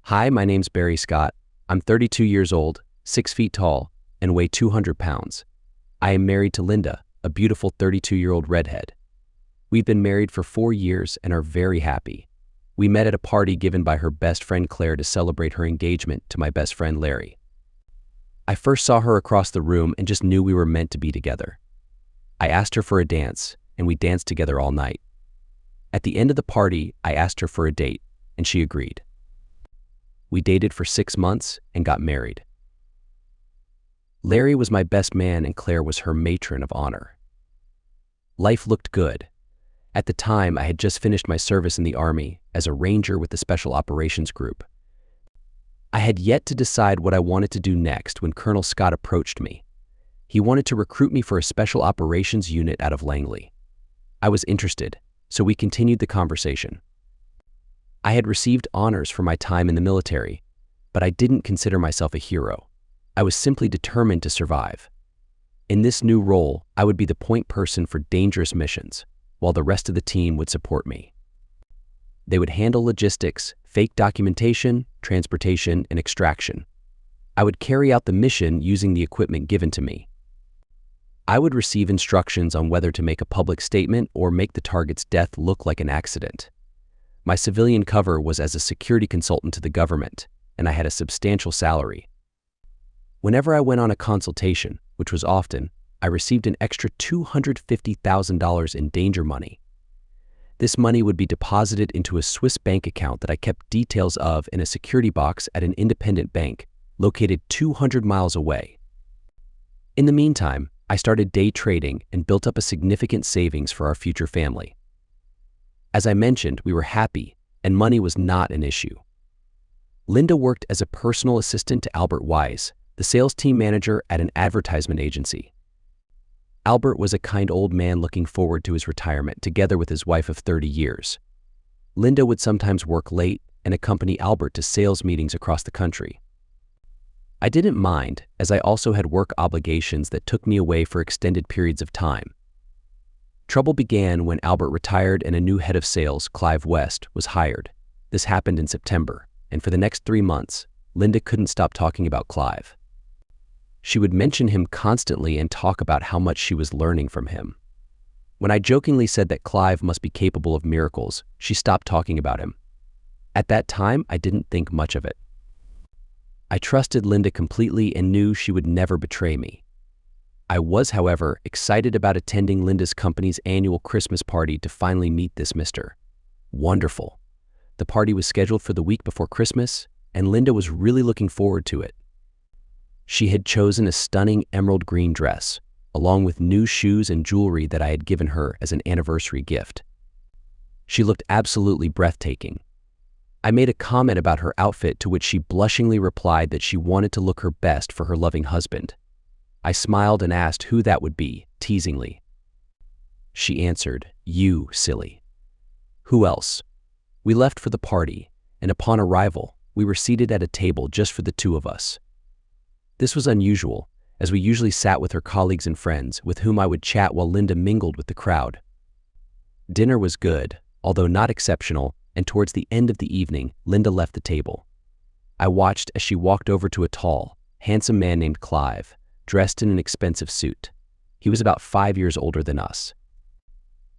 Hi, my name's Barry Scott. I'm 32 years old, 6 feet tall, and weigh 200 pounds. I am married to Linda, a beautiful 32-year-old redhead. We've been married for 4 years and are very happy. We met at a party given by her best friend Claire to celebrate her engagement to my best friend Larry. I first saw her across the room and just knew we were meant to be together. I asked her for a dance, and we danced together all night. At the end of the party, I asked her for a date, and she agreed. We dated for 6 months and got married. Larry was my best man and Claire was her matron of honor. Life looked good. At the time, I had just finished my service in the Army as a ranger with the Special Operations Group. I had yet to decide what I wanted to do next when Colonel Scott approached me. He wanted to recruit me for a Special Operations unit out of Langley. I was interested, so we continued the conversation. I had received honors for my time in the military, but I didn't consider myself a hero. I was simply determined to survive. In this new role, I would be the point person for dangerous missions, while the rest of the team would support me. They would handle logistics, fake documentation, transportation, and extraction. I would carry out the mission using the equipment given to me. I would receive instructions on whether to make a public statement or make the target's death look like an accident. My civilian cover was as a security consultant to the government, and I had a substantial salary. Whenever I went on a consultation, which was often, I received an extra $250,000 in danger money. This money would be deposited into a Swiss bank account that I kept details of in a security box at an independent bank located 200 miles away. In the meantime, I started day trading and built up a significant savings for our future family. As I mentioned, we were happy, and money was not an issue. Linda worked as a personal assistant to Albert Wise, the sales team manager at an advertisement agency. Albert was a kind old man looking forward to his retirement together with his wife of 30 years. Linda would sometimes work late and accompany Albert to sales meetings across the country. I didn't mind, as I also had work obligations that took me away for extended periods of time. Trouble began when Albert retired and a new head of sales, Clive West, was hired. This happened in September, and for the next 3 months, Linda couldn't stop talking about Clive. She would mention him constantly and talk about how much she was learning from him. When I jokingly said that Clive must be capable of miracles, she stopped talking about him. At that time, I didn't think much of it. I trusted Linda completely and knew she would never betray me. I was, however, excited about attending Linda's company's annual Christmas party to finally meet this Mr. Wonderful. The party was scheduled for the week before Christmas, and Linda was really looking forward to it. She had chosen a stunning emerald green dress, along with new shoes and jewelry that I had given her as an anniversary gift. She looked absolutely breathtaking. I made a comment about her outfit to which she blushingly replied that she wanted to look her best for her loving husband. I smiled and asked who that would be, teasingly. She answered, "You, silly." Who else? We left for the party, and upon arrival, we were seated at a table just for the two of us. This was unusual, as we usually sat with her colleagues and friends, with whom I would chat while Linda mingled with the crowd. Dinner was good, although not exceptional, and towards the end of the evening, Linda left the table. I watched as she walked over to a tall, handsome man named Clive, dressed in an expensive suit. He was about 5 years older than us.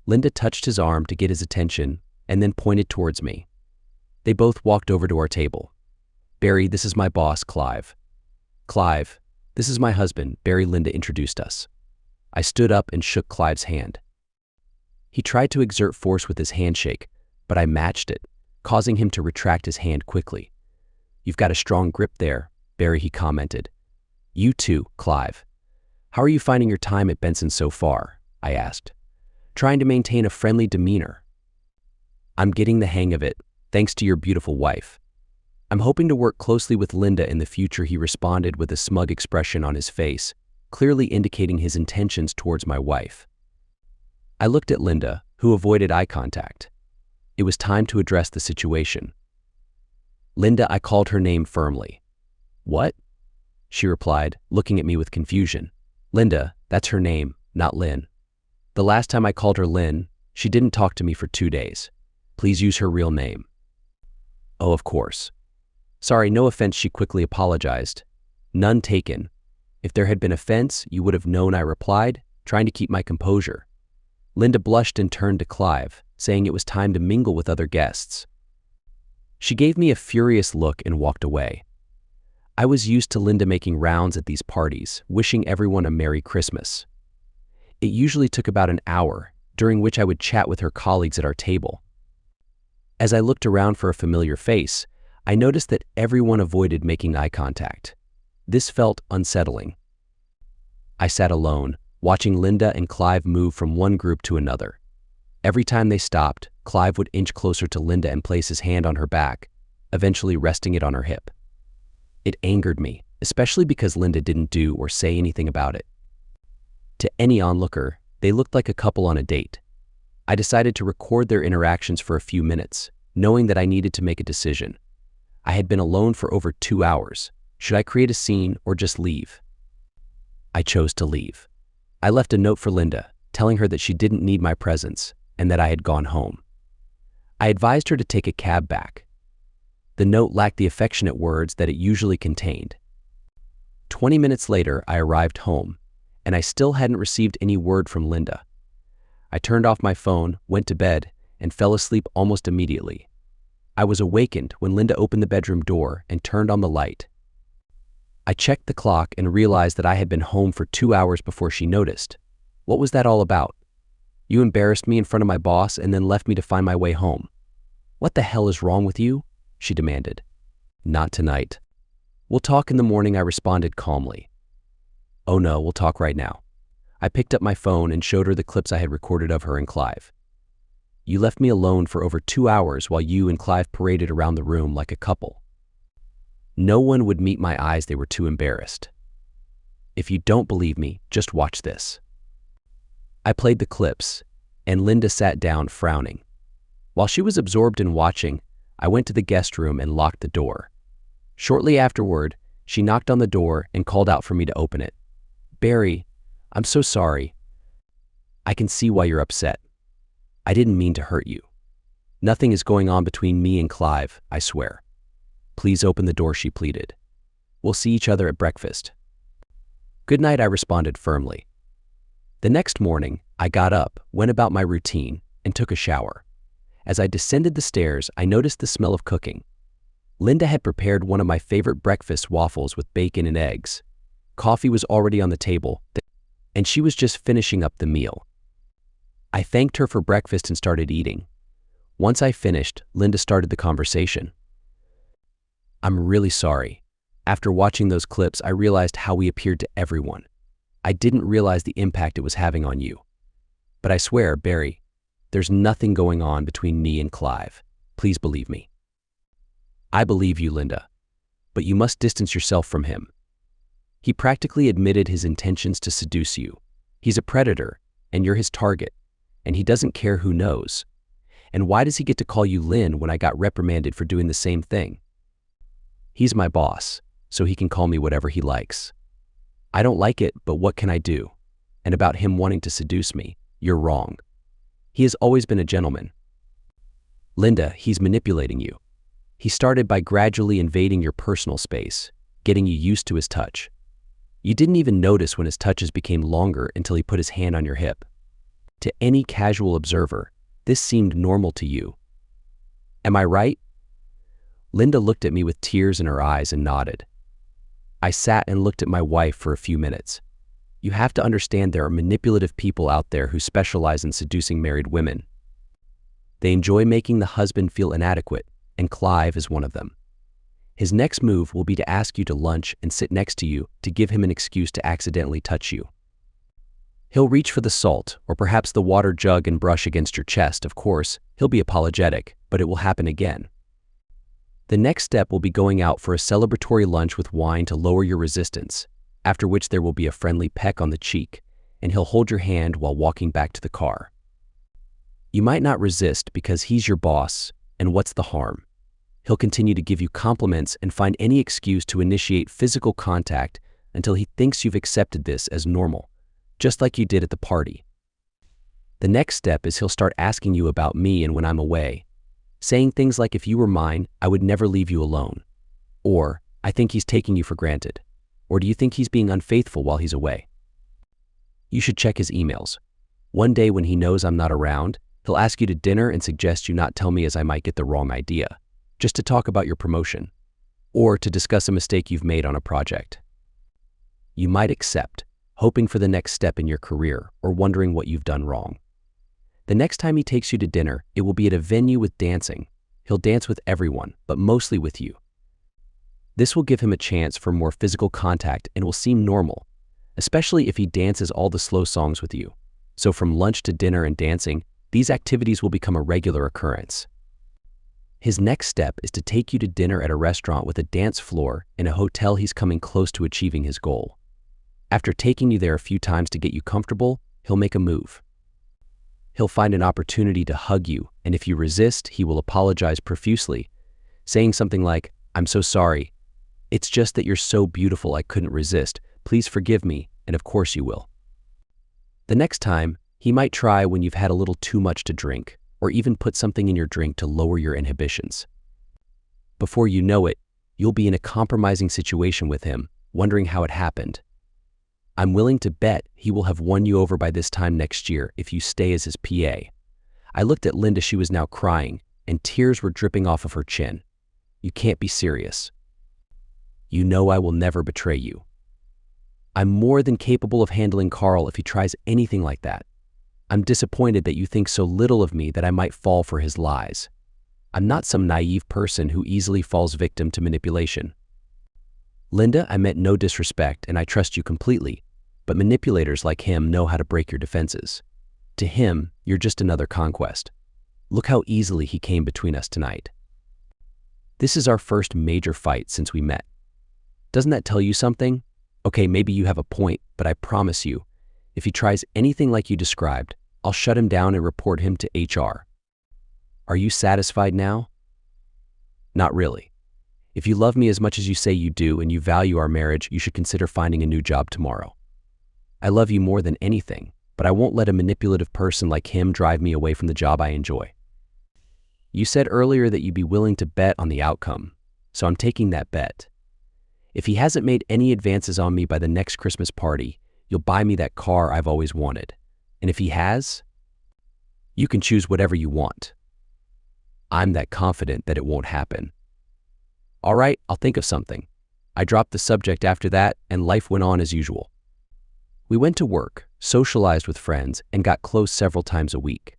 Linda touched his arm to get his attention and then pointed towards me. They both walked over to our table. "Barry, this is my boss, Clive." "Clive, this is my husband, Barry," Linda introduced us. I stood up and shook Clive's hand. He tried to exert force with his handshake, but I matched it, causing him to retract his hand quickly. "You've got a strong grip there, Barry," he commented. "You too, Clive. How are you finding your time at Benson so far?" I asked, trying to maintain a friendly demeanor. "I'm getting the hang of it, thanks to your beautiful wife. I'm hoping to work closely with Linda in the future," he responded with a smug expression on his face, clearly indicating his intentions towards my wife. I looked at Linda, who avoided eye contact. It was time to address the situation. "Linda," I called her name firmly. "What?" she replied, looking at me with confusion. "Linda, that's her name, not Lynn. The last time I called her Lynn, she didn't talk to me for 2 days. Please use her real name." "Oh, of course." Sorry, no offense, she quickly apologized. None taken. If there had been offense, you would have known, I replied, trying to keep my composure. Linda blushed and turned to Clive, saying it was time to mingle with other guests. She gave me a furious look and walked away. I was used to Linda making rounds at these parties, wishing everyone a Merry Christmas. It usually took about an hour, during which I would chat with her colleagues at our table. As I looked around for a familiar face, I noticed that everyone avoided making eye contact. This felt unsettling. I sat alone, watching Linda and Clive move from one group to another. Every time they stopped, Clive would inch closer to Linda and place his hand on her back, eventually resting it on her hip. It angered me, especially because Linda didn't do or say anything about it. To any onlooker, they looked like a couple on a date. I decided to record their interactions for a few minutes, knowing that I needed to make a decision. I had been alone for over 2 hours. Should I create a scene or just leave? I chose to leave. I left a note for Linda, telling her that she didn't need my presence and that I had gone home. I advised her to take a cab back. The note lacked the affectionate words that it usually contained. 20 minutes later, I arrived home, and I still hadn't received any word from Linda. I turned off my phone, went to bed, and fell asleep almost immediately. I was awakened when Linda opened the bedroom door and turned on the light. I checked the clock and realized that I had been home for 2 hours before she noticed. What was that all about? You embarrassed me in front of my boss and then left me to find my way home. What the hell is wrong with you? She demanded. Not tonight. We'll talk in the morning, I responded calmly. Oh no, we'll talk right now. I picked up my phone and showed her the clips I had recorded of her and Clive. You left me alone for over 2 hours while you and Clive paraded around the room like a couple. No one would meet my eyes, they were too embarrassed. If you don't believe me, just watch this. I played the clips, and Linda sat down frowning. While she was absorbed in watching, I went to the guest room and locked the door. Shortly afterward, she knocked on the door and called out for me to open it. Barry, I'm so sorry. I can see why you're upset. I didn't mean to hurt you. Nothing is going on between me and Clive, I swear. Please open the door, she pleaded. We'll see each other at breakfast. Good night, I responded firmly. The next morning, I got up, went about my routine, and took a shower. As I descended the stairs, I noticed the smell of cooking. Linda had prepared one of my favorite breakfast waffles with bacon and eggs. Coffee was already on the table, and she was just finishing up the meal. I thanked her for breakfast and started eating. Once I finished, Linda started the conversation. I'm really sorry. After watching those clips, I realized how we appeared to everyone. I didn't realize the impact it was having on you. But I swear, Barry, there's nothing going on between me and Clive. Please believe me. I believe you, Linda, but you must distance yourself from him. He practically admitted his intentions to seduce you. He's a predator, and you're his target, and he doesn't care who knows. And why does he get to call you Lynn when I got reprimanded for doing the same thing? He's my boss, so he can call me whatever he likes. I don't like it, but what can I do? And about him wanting to seduce me, you're wrong. He has always been a gentleman. Linda, he's manipulating you. He started by gradually invading your personal space, getting you used to his touch. You didn't even notice when his touches became longer until he put his hand on your hip. To any casual observer, this seemed normal to you. Am I right? Linda looked at me with tears in her eyes and nodded. I sat and looked at my wife for a few minutes. You have to understand there are manipulative people out there who specialize in seducing married women. They enjoy making the husband feel inadequate, and Clive is one of them. His next move will be to ask you to lunch and sit next to you to give him an excuse to accidentally touch you. He'll reach for the salt or perhaps the water jug and brush against your chest. Of course, he'll be apologetic, but it will happen again. The next step will be going out for a celebratory lunch with wine to lower your resistance, after which there will be a friendly peck on the cheek, and he'll hold your hand while walking back to the car. You might not resist because he's your boss, and what's the harm? He'll continue to give you compliments and find any excuse to initiate physical contact until he thinks you've accepted this as normal, just like you did at the party. The next step is he'll start asking you about me and when I'm away, saying things like, if you were mine, I would never leave you alone. Or, I think he's taking you for granted. Or do you think he's being unfaithful while he's away? You should check his emails. One day when he knows I'm not around, he'll ask you to dinner and suggest you not tell me as I might get the wrong idea, just to talk about your promotion, or to discuss a mistake you've made on a project. You might accept, hoping for the next step in your career or wondering what you've done wrong. The next time he takes you to dinner, it will be at a venue with dancing. He'll dance with everyone, but mostly with you. This will give him a chance for more physical contact and will seem normal, especially if he dances all the slow songs with you. So from lunch to dinner and dancing, these activities will become a regular occurrence. His next step is to take you to dinner at a restaurant with a dance floor in a hotel he's coming close to achieving his goal. After taking you there a few times to get you comfortable, he'll make a move. He'll find an opportunity to hug you, and if you resist, he will apologize profusely, saying something like, "I'm so sorry. It's just that you're so beautiful I couldn't resist. Please forgive me," and of course you will. The next time, he might try when you've had a little too much to drink, or even put something in your drink to lower your inhibitions. Before you know it, you'll be in a compromising situation with him, wondering how it happened. I'm willing to bet he will have won you over by this time next year if you stay as his PA. I looked at Linda. She was now crying, and tears were dripping off of her chin. You can't be serious. You know I will never betray you. I'm more than capable of handling Carl if he tries anything like that. I'm disappointed that you think so little of me that I might fall for his lies. I'm not some naive person who easily falls victim to manipulation. Linda, I meant no disrespect and I trust you completely, but manipulators like him know how to break your defenses. To him, you're just another conquest. Look how easily he came between us tonight. This is our first major fight since we met. Doesn't that tell you something? Okay, maybe you have a point, but I promise you, if he tries anything like you described, I'll shut him down and report him to HR. Are you satisfied now? Not really. If you love me as much as you say you do and you value our marriage, you should consider finding a new job tomorrow. I love you more than anything, but I won't let a manipulative person like him drive me away from the job I enjoy. You said earlier that you'd be willing to bet on the outcome, so I'm taking that bet. If he hasn't made any advances on me by the next Christmas party, you'll buy me that car I've always wanted. And if he has, you can choose whatever you want. I'm that confident that it won't happen. All right, I'll think of something. I dropped the subject after that, and life went on as usual. We went to work, socialized with friends, and got close several times a week.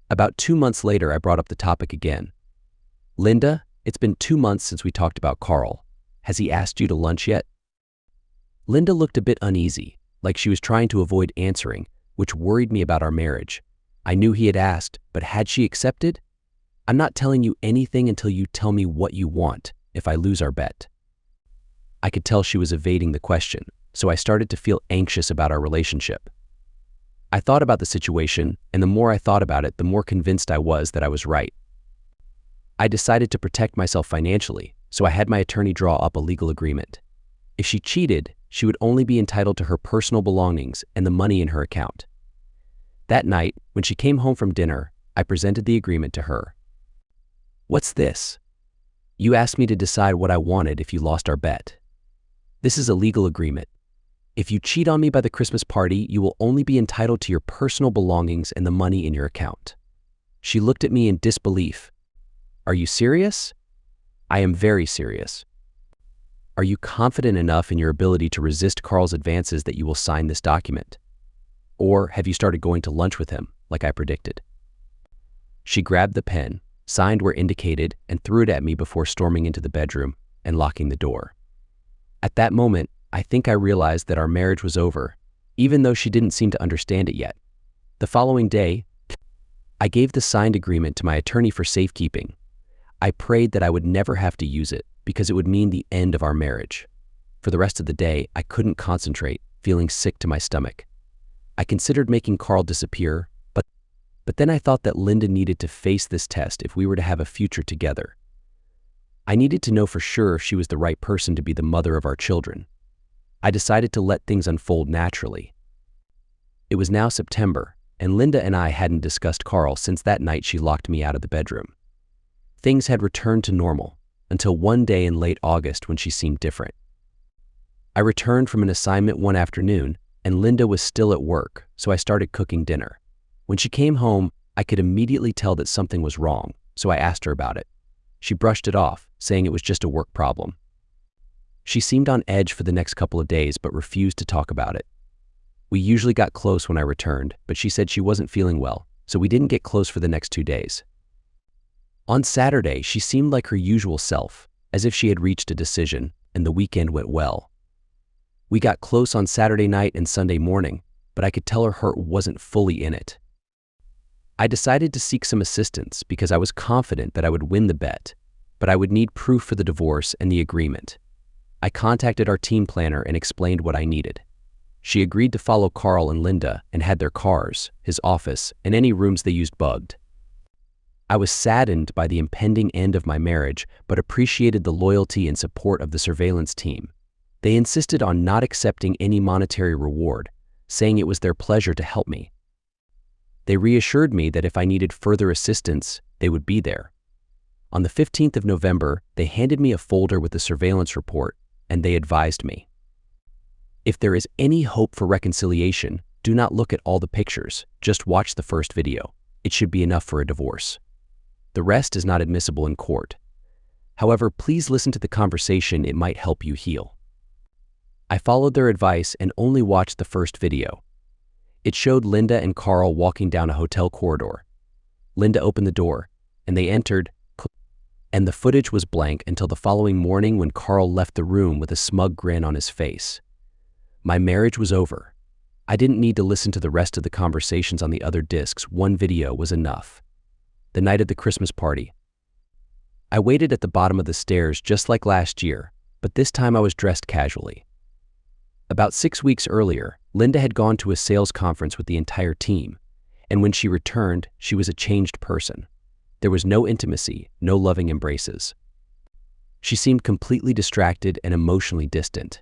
About 2 months later, I brought up the topic again. Linda, it's been 2 months since we talked about Carl. Has he asked you to lunch yet? Linda looked a bit uneasy, like she was trying to avoid answering, which worried me about our marriage. I knew he had asked, but had she accepted? I'm not telling you anything until you tell me what you want, if I lose our bet. I could tell she was evading the question, so I started to feel anxious about our relationship. I thought about the situation, and the more I thought about it, the more convinced I was that I was right. I decided to protect myself financially, so I had my attorney draw up a legal agreement. If she cheated, she would only be entitled to her personal belongings and the money in her account. That night, when she came home from dinner, I presented the agreement to her. What's this? You asked me to decide what I wanted if you lost our bet. This is a legal agreement. If you cheat on me by the Christmas party, you will only be entitled to your personal belongings and the money in your account. She looked at me in disbelief. Are you serious? I am very serious. Are you confident enough in your ability to resist Carl's advances that you will sign this document? Or have you started going to lunch with him, like I predicted? She grabbed the pen, signed where indicated, and threw it at me before storming into the bedroom and locking the door. At that moment, I think I realized that our marriage was over, even though she didn't seem to understand it yet. The following day, I gave the signed agreement to my attorney for safekeeping. I prayed that I would never have to use it because it would mean the end of our marriage. For the rest of the day, I couldn't concentrate, feeling sick to my stomach. I considered making Carl disappear, but then I thought that Linda needed to face this test if we were to have a future together. I needed to know for sure if she was the right person to be the mother of our children. I decided to let things unfold naturally. It was now September, and Linda and I hadn't discussed Carl since that night she locked me out of the bedroom. Things had returned to normal, until one day in late August when she seemed different. I returned from an assignment one afternoon, and Linda was still at work, so I started cooking dinner. When she came home, I could immediately tell that something was wrong, so I asked her about it. She brushed it off, saying it was just a work problem. She seemed on edge for the next couple of days but refused to talk about it. We usually got close when I returned, but she said she wasn't feeling well, so we didn't get close for the next 2 days. On Saturday, she seemed like her usual self, as if she had reached a decision, and the weekend went well. We got close on Saturday night and Sunday morning, but I could tell her heart wasn't fully in it. I decided to seek some assistance because I was confident that I would win the bet, but I would need proof for the divorce and the agreement. I contacted our team planner and explained what I needed. She agreed to follow Carl and Linda and had their cars, his office, and any rooms they used bugged. I was saddened by the impending end of my marriage, but appreciated the loyalty and support of the surveillance team. They insisted on not accepting any monetary reward, saying it was their pleasure to help me. They reassured me that if I needed further assistance, they would be there. On the 15th of November, they handed me a folder with the surveillance report, and they advised me. If there is any hope for reconciliation, do not look at all the pictures, just watch the first video. It should be enough for a divorce. The rest is not admissible in court. However, please listen to the conversation, it might help you heal. I followed their advice and only watched the first video. It showed Linda and Carl walking down a hotel corridor. Linda opened the door, and they entered, and the footage was blank until the following morning when Carl left the room with a smug grin on his face. My marriage was over. I didn't need to listen to the rest of the conversations on the other discs. One video was enough. The night of the Christmas party. I waited at the bottom of the stairs just like last year, but this time I was dressed casually. About 6 weeks earlier, Linda had gone to a sales conference with the entire team, and when she returned, she was a changed person. There was no intimacy, no loving embraces. She seemed completely distracted and emotionally distant.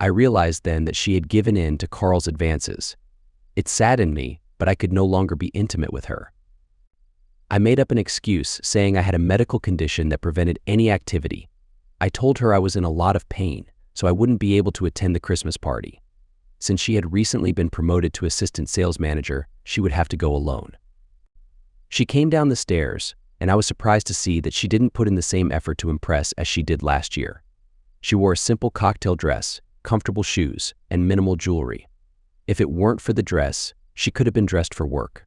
I realized then that she had given in to Carl's advances. It saddened me, but I could no longer be intimate with her. I made up an excuse, saying I had a medical condition that prevented any activity. I told her I was in a lot of pain, so I wouldn't be able to attend the Christmas party. Since she had recently been promoted to assistant sales manager, she would have to go alone. She came down the stairs, and I was surprised to see that she didn't put in the same effort to impress as she did last year. She wore a simple cocktail dress, comfortable shoes, and minimal jewelry. If it weren't for the dress, she could have been dressed for work.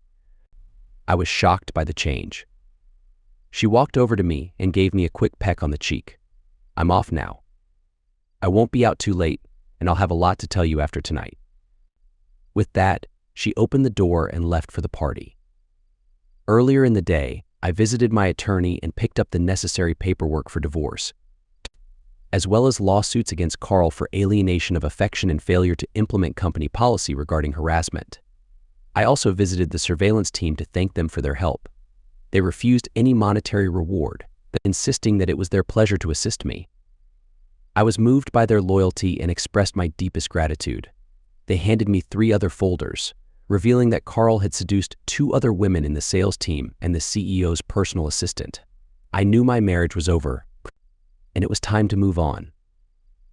I was shocked by the change. She walked over to me and gave me a quick peck on the cheek. I'm off now. I won't be out too late, and I'll have a lot to tell you after tonight. With that, she opened the door and left for the party. Earlier in the day, I visited my attorney and picked up the necessary paperwork for divorce, as well as lawsuits against Carl for alienation of affection and failure to implement company policy regarding harassment. I also visited the surveillance team to thank them for their help. They refused any monetary reward, insisting that it was their pleasure to assist me. I was moved by their loyalty and expressed my deepest gratitude. They handed me 3 other folders, revealing that Carl had seduced 2 other women in the sales team and the CEO's personal assistant. I knew my marriage was over, and it was time to move on.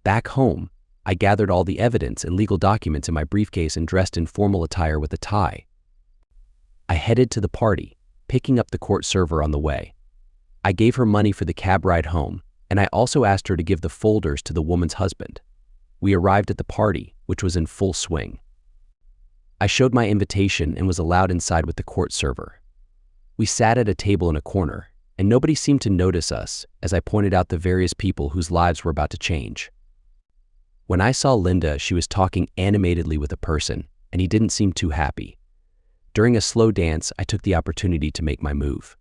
Back home, I gathered all the evidence and legal documents in my briefcase and dressed in formal attire with a tie. I headed to the party, picking up the court server on the way. I gave her money for the cab ride home, and I also asked her to give the folders to the woman's husband. We arrived at the party, which was in full swing. I showed my invitation and was allowed inside with the court server. We sat at a table in a corner, and nobody seemed to notice us as I pointed out the various people whose lives were about to change. When I saw Linda, she was talking animatedly with a person, and he didn't seem too happy. During a slow dance, I took the opportunity to make my move.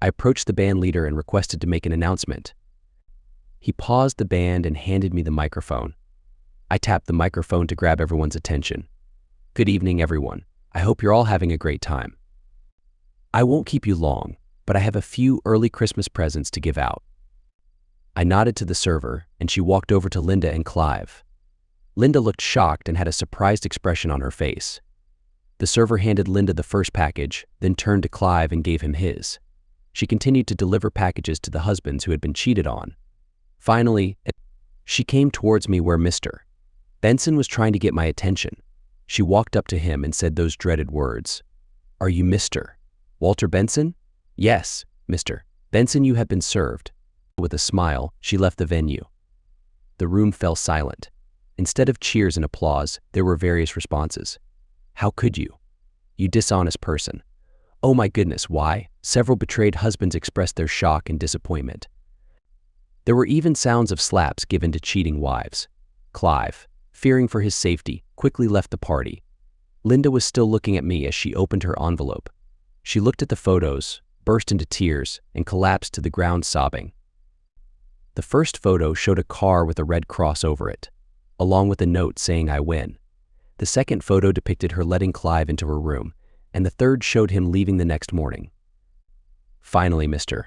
I approached the band leader and requested to make an announcement. He paused the band and handed me the microphone. I tapped the microphone to grab everyone's attention. Good evening, everyone. I hope you're all having a great time. I won't keep you long, but I have a few early Christmas presents to give out. I nodded to the server, and she walked over to Linda and Clive. Linda looked shocked and had a surprised expression on her face. The server handed Linda the first package, then turned to Clive and gave him his. She continued to deliver packages to the husbands who had been cheated on. Finally, she came towards me where Mr. Benson was trying to get my attention. She walked up to him and said those dreaded words. "Are you Mr. Walter Benson?" "Yes, Mr. Benson, you have been served." With a smile, she left the venue. The room fell silent. Instead of cheers and applause, there were various responses. "How could you? You dishonest person." "Oh my goodness, why?" Several betrayed husbands expressed their shock and disappointment. There were even sounds of slaps given to cheating wives. Clive, fearing for his safety, quickly left the party. Linda was still looking at me as she opened her envelope. She looked at the photos, burst into tears, and collapsed to the ground sobbing. The first photo showed a car with a red cross over it, along with a note saying "I win." The second photo depicted her letting Clive into her room, and the third showed him leaving the next morning. Finally, Mr.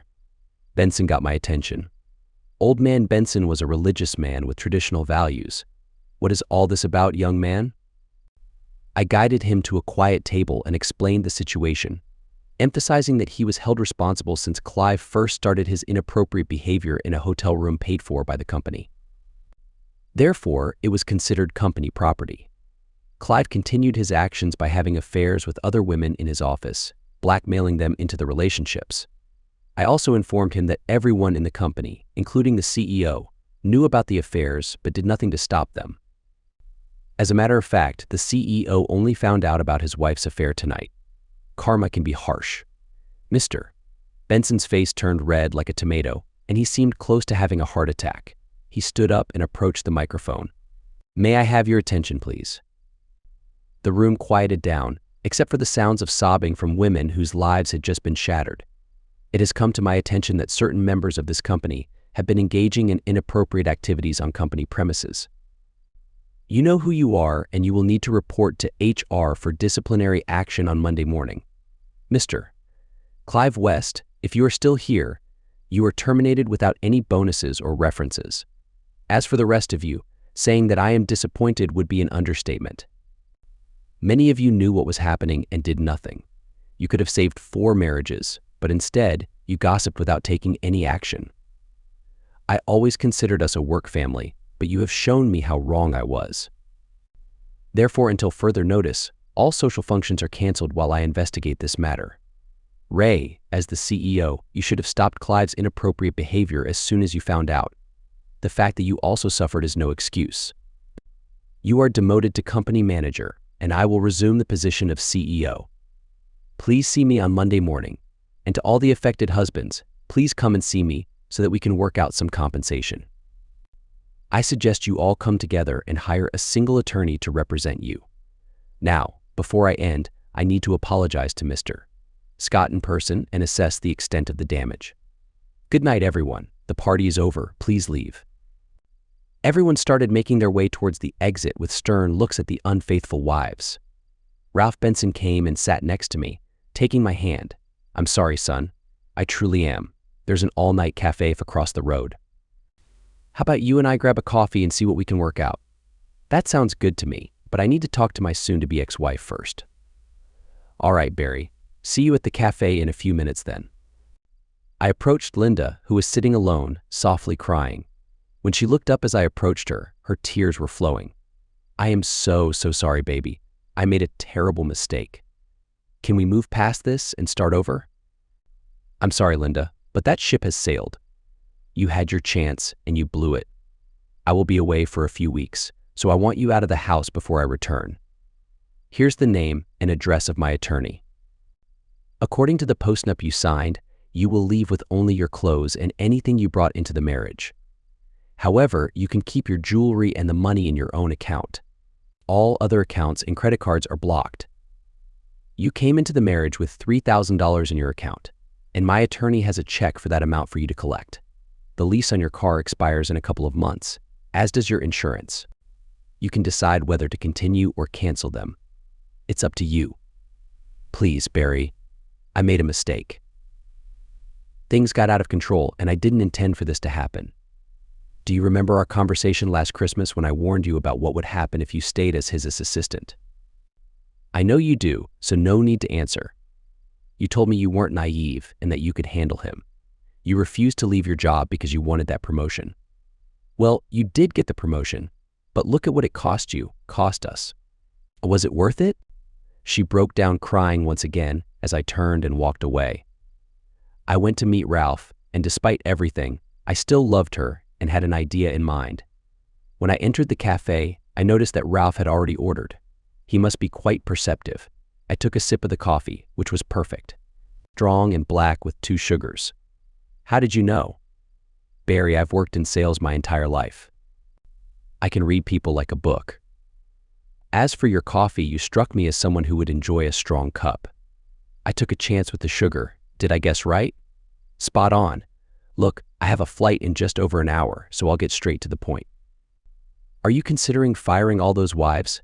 Benson got my attention. Old man Benson was a religious man with traditional values. "What is all this about, young man?" I guided him to a quiet table and explained the situation, emphasizing that he was held responsible since Clive first started his inappropriate behavior in a hotel room paid for by the company. Therefore, it was considered company property. Clive continued his actions by having affairs with other women in his office, blackmailing them into the relationships. I also informed him that everyone in the company, including the CEO, knew about the affairs but did nothing to stop them. As a matter of fact, the CEO only found out about his wife's affair tonight. Karma can be harsh. Mr. Benson's face turned red like a tomato, and he seemed close to having a heart attack. He stood up and approached the microphone. "May I have your attention, please?" The room quieted down, except for the sounds of sobbing from women whose lives had just been shattered. "It has come to my attention that certain members of this company have been engaging in inappropriate activities on company premises. You know who you are, and you will need to report to HR for disciplinary action on Monday morning. Mr. Clive West, if you are still here, you are terminated without any bonuses or references. As for the rest of you, saying that I am disappointed would be an understatement. Many of you knew what was happening and did nothing. You could have saved 4 marriages, but instead, you gossiped without taking any action. I always considered us a work family, but you have shown me how wrong I was. Therefore, until further notice, all social functions are canceled while I investigate this matter. Ray, as the CEO, you should have stopped Clive's inappropriate behavior as soon as you found out. The fact that you also suffered is no excuse. You are demoted to company manager, and I will resume the position of CEO. Please see me on Monday morning, and to all the affected husbands, please come and see me so that we can work out some compensation. I suggest you all come together and hire a single attorney to represent you. Now, before I end, I need to apologize to Mr. Scott in person and assess the extent of the damage. Good night, everyone. The party is over. Please leave." Everyone started making their way towards the exit with stern looks at the unfaithful wives. Ralph Benson came and sat next to me, taking my hand. "I'm sorry, son. I truly am. There's an all-night cafe across the road. How about you and I grab a coffee and see what we can work out?" "That sounds good to me, but I need to talk to my soon-to-be ex-wife first." "All right, Barry. See you at the cafe in a few minutes then." I approached Linda, who was sitting alone, softly crying. When she looked up as I approached her, her tears were flowing. "I am so sorry, baby. I made a terrible mistake. Can we move past this and start over?" "I'm sorry, Linda, but that ship has sailed. You had your chance and you blew it. I will be away for a few weeks, so I want you out of the house before I return. Here's the name and address of my attorney. According to the postnup you signed, you will leave with only your clothes and anything you brought into the marriage. However, you can keep your jewelry and the money in your own account. All other accounts and credit cards are blocked. You came into the marriage with $3,000 in your account, and my attorney has a check for that amount for you to collect. The lease on your car expires in a couple of months, as does your insurance. You can decide whether to continue or cancel them. It's up to you. Please, Barry, I made a mistake. Things got out of control, and I didn't intend for this to happen. Do you remember our conversation last Christmas when I warned you about what would happen if you stayed as his assistant? I know you do, so no need to answer. You told me you weren't naive and that you could handle him. You refused to leave your job because you wanted that promotion. Well, you did get the promotion, but look at what it cost you, cost us. Was it worth it? She broke down crying once again as I turned and walked away. I went to meet Ralph, and despite everything, I still loved her and had an idea in mind. When I entered the cafe, I noticed that Ralph had already ordered. He must be quite perceptive. I took a sip of the coffee, which was perfect. Strong and black with 2 sugars. How did you know? Barry, I've worked in sales my entire life. I can read people like a book. As for your coffee, you struck me as someone who would enjoy a strong cup. I took a chance with the sugar. Did I guess right? Spot on. Look, I have a flight in just over an hour, so I'll get straight to the point. Are you considering firing all those wives?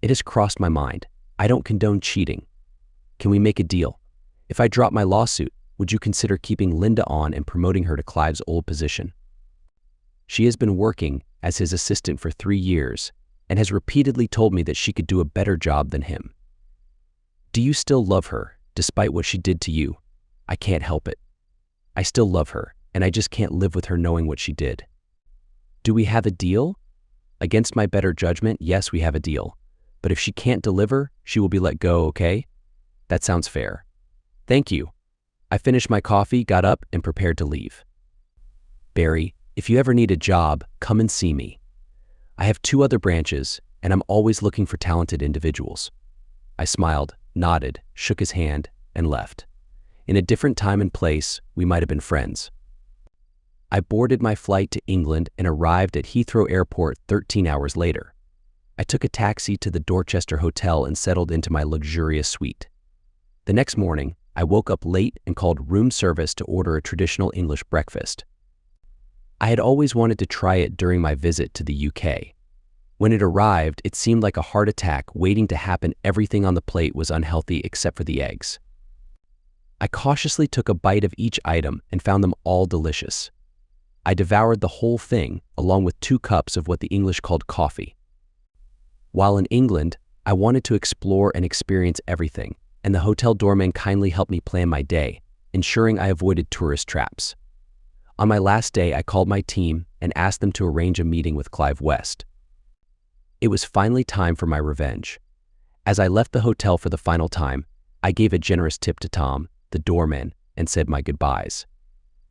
It has crossed my mind. I don't condone cheating. Can we make a deal? If I drop my lawsuit, would you consider keeping Linda on and promoting her to Clive's old position? She has been working as his assistant for 3 years and has repeatedly told me that she could do a better job than him. Do you still love her, despite what she did to you? I can't help it. I still love her, and I just can't live with her knowing what she did. Do we have a deal? Against my better judgment, yes, we have a deal. But if she can't deliver, she will be let go, okay? That sounds fair. Thank you. I finished my coffee, got up, and prepared to leave. Barry, if you ever need a job, come and see me. I have 2 other branches, and I'm always looking for talented individuals. I smiled, nodded, shook his hand, and left. In a different time and place, we might have been friends. I boarded my flight to England and arrived at Heathrow Airport 13 hours later. I took a taxi to the Dorchester Hotel and settled into my luxurious suite. The next morning, I woke up late and called room service to order a traditional English breakfast. I had always wanted to try it during my visit to the UK. When it arrived, it seemed like a heart attack waiting to happen. Everything on the plate was unhealthy except for the eggs. I cautiously took a bite of each item and found them all delicious. I devoured the whole thing, along with 2 cups of what the English called coffee. While in England, I wanted to explore and experience everything, and the hotel doorman kindly helped me plan my day, ensuring I avoided tourist traps. On my last day, I called my team and asked them to arrange a meeting with Clive West. It was finally time for my revenge. As I left the hotel for the final time, I gave a generous tip to Tom, the doorman, and said my goodbyes.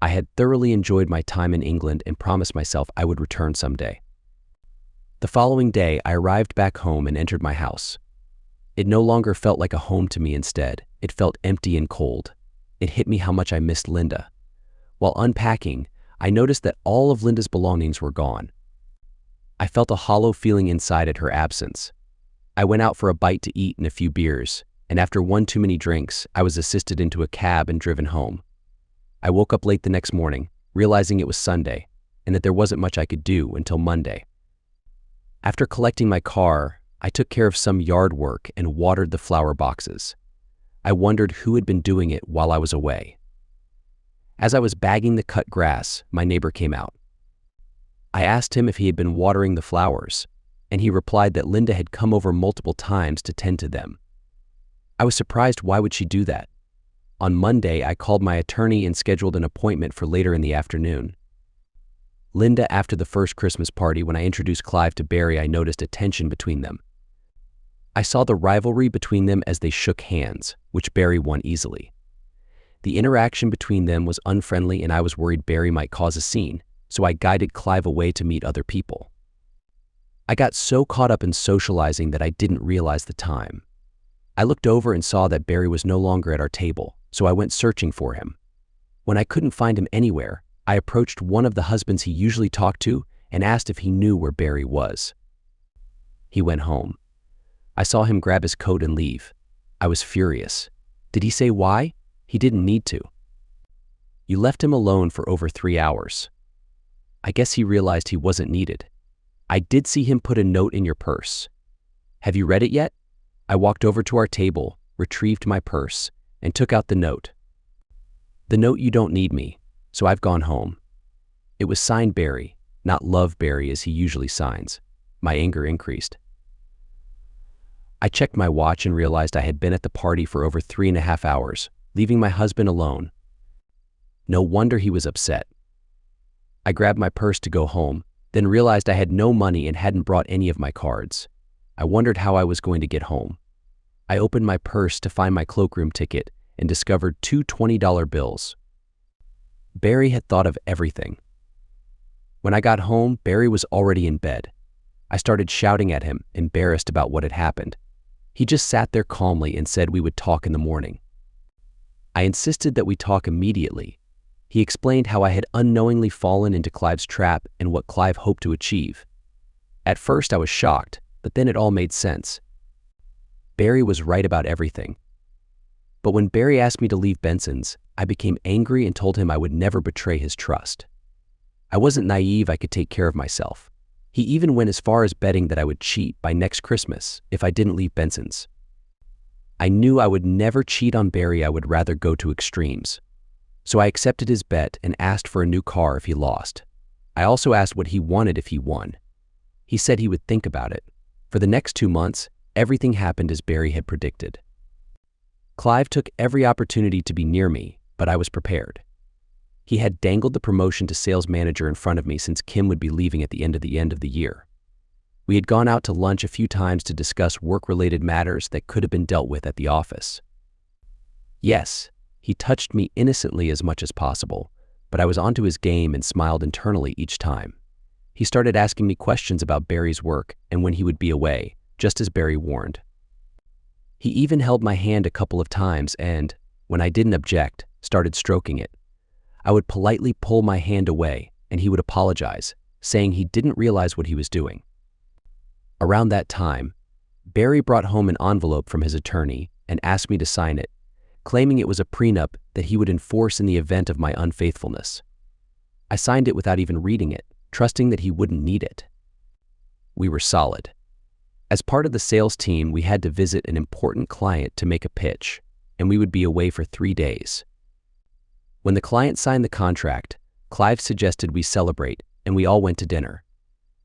I had thoroughly enjoyed my time in England and promised myself I would return someday. The following day, I arrived back home and entered my house. It no longer felt like a home to me. Instead, it felt empty and cold. It hit me how much I missed Linda. While unpacking, I noticed that all of Linda's belongings were gone. I felt a hollow feeling inside at her absence. I went out for a bite to eat and a few beers, and after 1 too many drinks, I was assisted into a cab and driven home. I woke up late the next morning, realizing it was Sunday, and that there wasn't much I could do until Monday. After collecting my car, I took care of some yard work and watered the flower boxes. I wondered who had been doing it while I was away. As I was bagging the cut grass, my neighbor came out. I asked him if he had been watering the flowers, and he replied that Linda had come over multiple times to tend to them. I was surprised. Why would she do that? On Monday, I called my attorney and scheduled an appointment for later in the afternoon. Linda, after the first Christmas party, when I introduced Clive to Barry, I noticed a tension between them. I saw the rivalry between them as they shook hands, which Barry won easily. The interaction between them was unfriendly, and I was worried Barry might cause a scene, so I guided Clive away to meet other people. I got so caught up in socializing that I didn't realize the time. I looked over and saw that Barry was no longer at our table, so I went searching for him. When I couldn't find him anywhere, I approached one of the husbands he usually talked to and asked if he knew where Barry was. He went home. I saw him grab his coat and leave. I was furious. Did he say why? He didn't need to. You left him alone for over 3 hours. I guess he realized he wasn't needed. I did see him put a note in your purse. Have you read it yet? I walked over to our table, retrieved my purse, and took out the note. The note, you don't need me, so I've gone home. It was signed Barry, not Love Barry as he usually signs. My anger increased. I checked my watch and realized I had been at the party for over 3.5 hours, leaving my husband alone. No wonder he was upset. I grabbed my purse to go home, then realized I had no money and hadn't brought any of my cards. I wondered how I was going to get home. I opened my purse to find my cloakroom ticket and discovered two $20 bills. Barry had thought of everything. When I got home, Barry was already in bed. I started shouting at him, embarrassed about what had happened. He just sat there calmly and said we would talk in the morning. I insisted that we talk immediately. He explained how I had unknowingly fallen into Clive's trap and what Clive hoped to achieve. At first I was shocked, but then it all made sense. Barry was right about everything. But when Barry asked me to leave Benson's, I became angry and told him I would never betray his trust. I wasn't naive, I could take care of myself. He even went as far as betting that I would cheat by next Christmas if I didn't leave Benson's. I knew I would never cheat on Barry, I would rather go to extremes. So I accepted his bet and asked for a new car if he lost. I also asked what he wanted if he won. He said he would think about it. For the next 2 months, everything happened as Barry had predicted. Clive took every opportunity to be near me, but I was prepared. He had dangled the promotion to sales manager in front of me since Kim would be leaving at the end of the year. We had gone out to lunch a few times to discuss work-related matters that could have been dealt with at the office. Yes, he touched me innocently as much as possible, but I was onto his game and smiled internally each time. He started asking me questions about Barry's work and when he would be away, just as Barry warned. He even held my hand a couple of times and, when I didn't object, started stroking it. I would politely pull my hand away, and he would apologize, saying he didn't realize what he was doing. Around that time, Barry brought home an envelope from his attorney and asked me to sign it, claiming it was a prenup that he would enforce in the event of my unfaithfulness. I signed it without even reading it, trusting that he wouldn't need it. We were solid. As part of the sales team, we had to visit an important client to make a pitch, and we would be away for 3 days. When the client signed the contract, Clive suggested we celebrate, and we all went to dinner.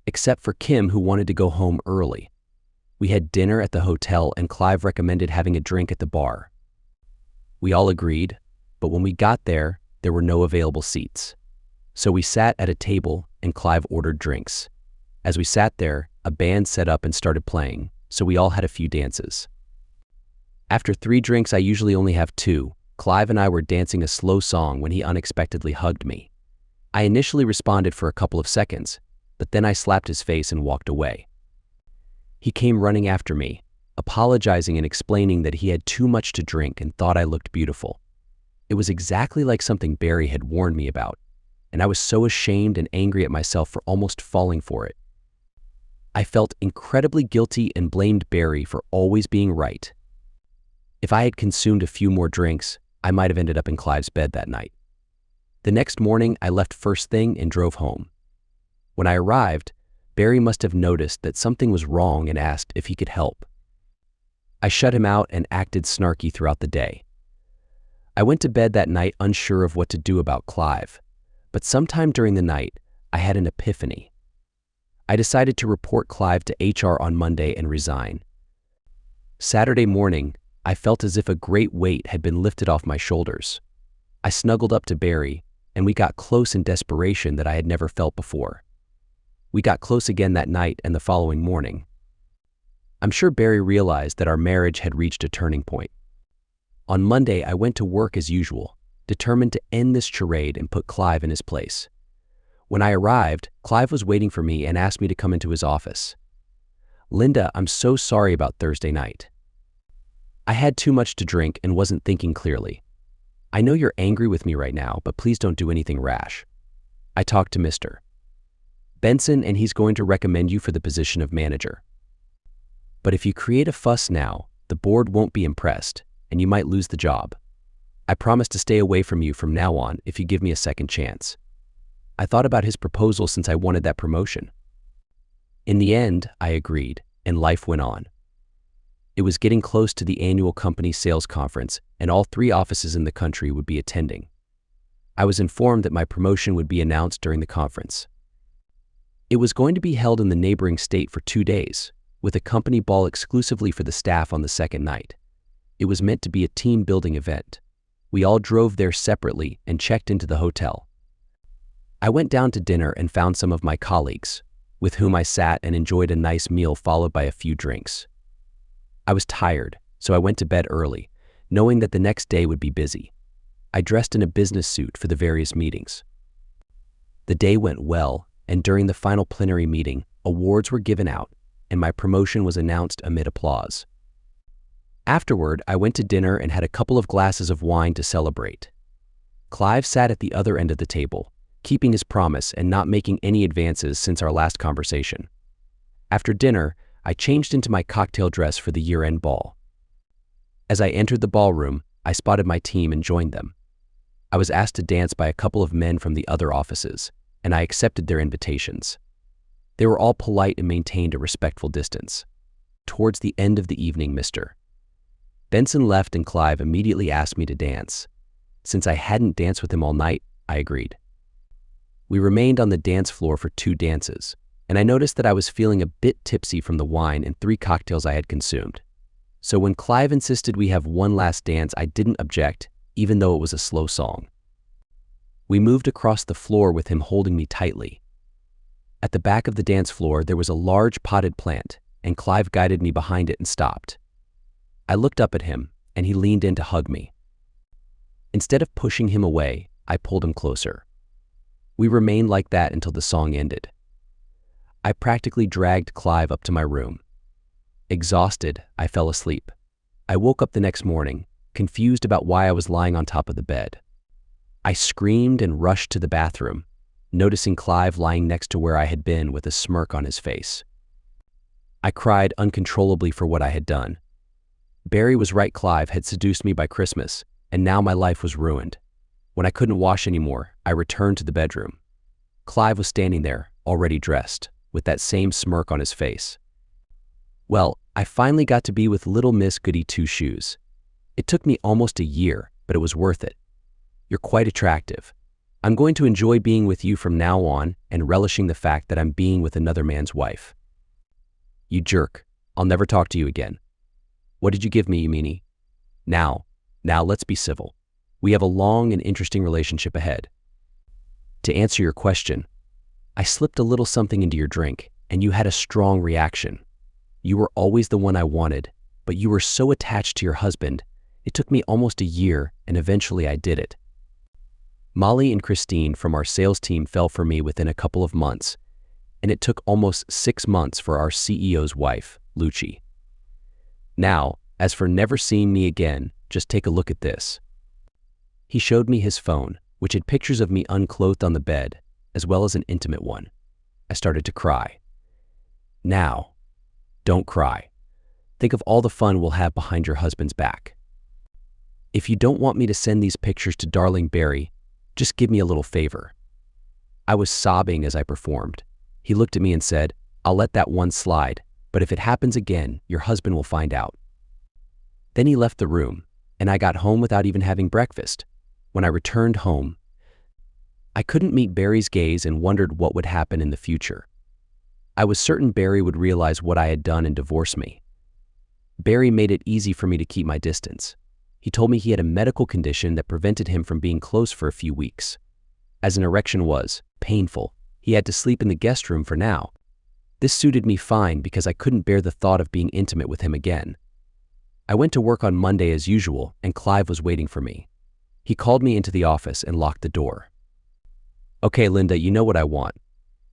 Except for Kim, who wanted to go home early. We had dinner at the hotel, and Clive recommended having a drink at the bar. We all agreed, but when we got there, there were no available seats. So we sat at a table, and Clive ordered drinks. As we sat there, a band set up and started playing, so we all had a few dances. After 3 drinks, I usually only have 2. Clive and I were dancing a slow song when he unexpectedly hugged me. I initially responded for a couple of seconds, but then I slapped his face and walked away. He came running after me, apologizing and explaining that he had too much to drink and thought I looked beautiful. It was exactly like something Barry had warned me about, and I was so ashamed and angry at myself for almost falling for it. I felt incredibly guilty and blamed Barry for always being right. If I had consumed a few more drinks, I might have ended up in Clive's bed that night. The next morning, I left first thing and drove home. When I arrived, Barry must have noticed that something was wrong and asked if he could help. I shut him out and acted snarky throughout the day. I went to bed that night unsure of what to do about Clive, but sometime during the night, I had an epiphany. I decided to report Clive to HR on Monday and resign. Saturday morning, I felt as if a great weight had been lifted off my shoulders. I snuggled up to Barry, and we got close in desperation that I had never felt before. We got close again that night and the following morning. I'm sure Barry realized that our marriage had reached a turning point. On Monday, I went to work as usual, determined to end this charade and put Clive in his place. When I arrived, Clive was waiting for me and asked me to come into his office. "Linda, I'm so sorry about Thursday night. I had too much to drink and wasn't thinking clearly. I know you're angry with me right now, but please don't do anything rash. I talked to Mr. Benson and he's going to recommend you for the position of manager. But if you create a fuss now, the board won't be impressed and you might lose the job. I promise to stay away from you from now on if you give me a second chance." I thought about his proposal since I wanted that promotion. In the end, I agreed, and life went on. It was getting close to the annual company sales conference, and all 3 offices in the country would be attending. I was informed that my promotion would be announced during the conference. It was going to be held in the neighboring state for 2 days, with a company ball exclusively for the staff on the second night. It was meant to be a team-building event. We all drove there separately and checked into the hotel. I went down to dinner and found some of my colleagues, with whom I sat and enjoyed a nice meal followed by a few drinks. I was tired, so I went to bed early, knowing that the next day would be busy. I dressed in a business suit for the various meetings. The day went well, and during the final plenary meeting, awards were given out, and my promotion was announced amid applause. Afterward, I went to dinner and had a couple of glasses of wine to celebrate. Clive sat at the other end of the table, keeping his promise and not making any advances since our last conversation. After dinner, I changed into my cocktail dress for the year-end ball. As I entered the ballroom, I spotted my team and joined them. I was asked to dance by a couple of men from the other offices, and I accepted their invitations. They were all polite and maintained a respectful distance. Towards the end of the evening, Mr. Benson left and Clive immediately asked me to dance. Since I hadn't danced with him all night, I agreed. We remained on the dance floor for 2 dances, and I noticed that I was feeling a bit tipsy from the wine and 3 cocktails I had consumed. So when Clive insisted we have one last dance, I didn't object, even though it was a slow song. We moved across the floor with him holding me tightly. At the back of the dance floor, there was a large potted plant, and Clive guided me behind it and stopped. I looked up at him, and he leaned in to hug me. Instead of pushing him away, I pulled him closer. We remained like that until the song ended. I practically dragged Clive up to my room. Exhausted, I fell asleep. I woke up the next morning, confused about why I was lying on top of the bed. I screamed and rushed to the bathroom, noticing Clive lying next to where I had been with a smirk on his face. I cried uncontrollably for what I had done. Barry was right, Clive had seduced me by Christmas, and now my life was ruined. When I couldn't wash anymore, I returned to the bedroom. Clive was standing there, already dressed, with that same smirk on his face. Well, I finally got to be with little Miss Goody Two-Shoes. It took me almost a year, but it was worth it. You're quite attractive. I'm going to enjoy being with you from now on and relishing the fact that I'm being with another man's wife. You jerk. I'll never talk to you again. What did you give me, you meanie? Now let's be civil. We have a long and interesting relationship ahead. To answer your question, I slipped a little something into your drink, and you had a strong reaction. You were always the one I wanted, but you were so attached to your husband, it took me almost a year, and eventually I did it. Molly and Christine from our sales team fell for me within a couple of months, and it took almost 6 months for our CEO's wife, Lucci. Now, as for never seeing me again, just take a look at this. He showed me his phone, which had pictures of me unclothed on the bed, as well as an intimate one. I started to cry. Now, don't cry. Think of all the fun we'll have behind your husband's back. If you don't want me to send these pictures to darling Barry, just give me a little favor. I was sobbing as I performed. He looked at me and said, I'll let that one slide, but if it happens again, your husband will find out. Then he left the room, and I got home without even having breakfast. When I returned home, I couldn't meet Barry's gaze and wondered what would happen in the future. I was certain Barry would realize what I had done and divorce me. Barry made it easy for me to keep my distance. He told me he had a medical condition that prevented him from being close for a few weeks. As an erection was painful, he had to sleep in the guest room for now. This suited me fine because I couldn't bear the thought of being intimate with him again. I went to work on Monday as usual, and Clive was waiting for me. He called me into the office and locked the door. Okay, Linda, you know what I want.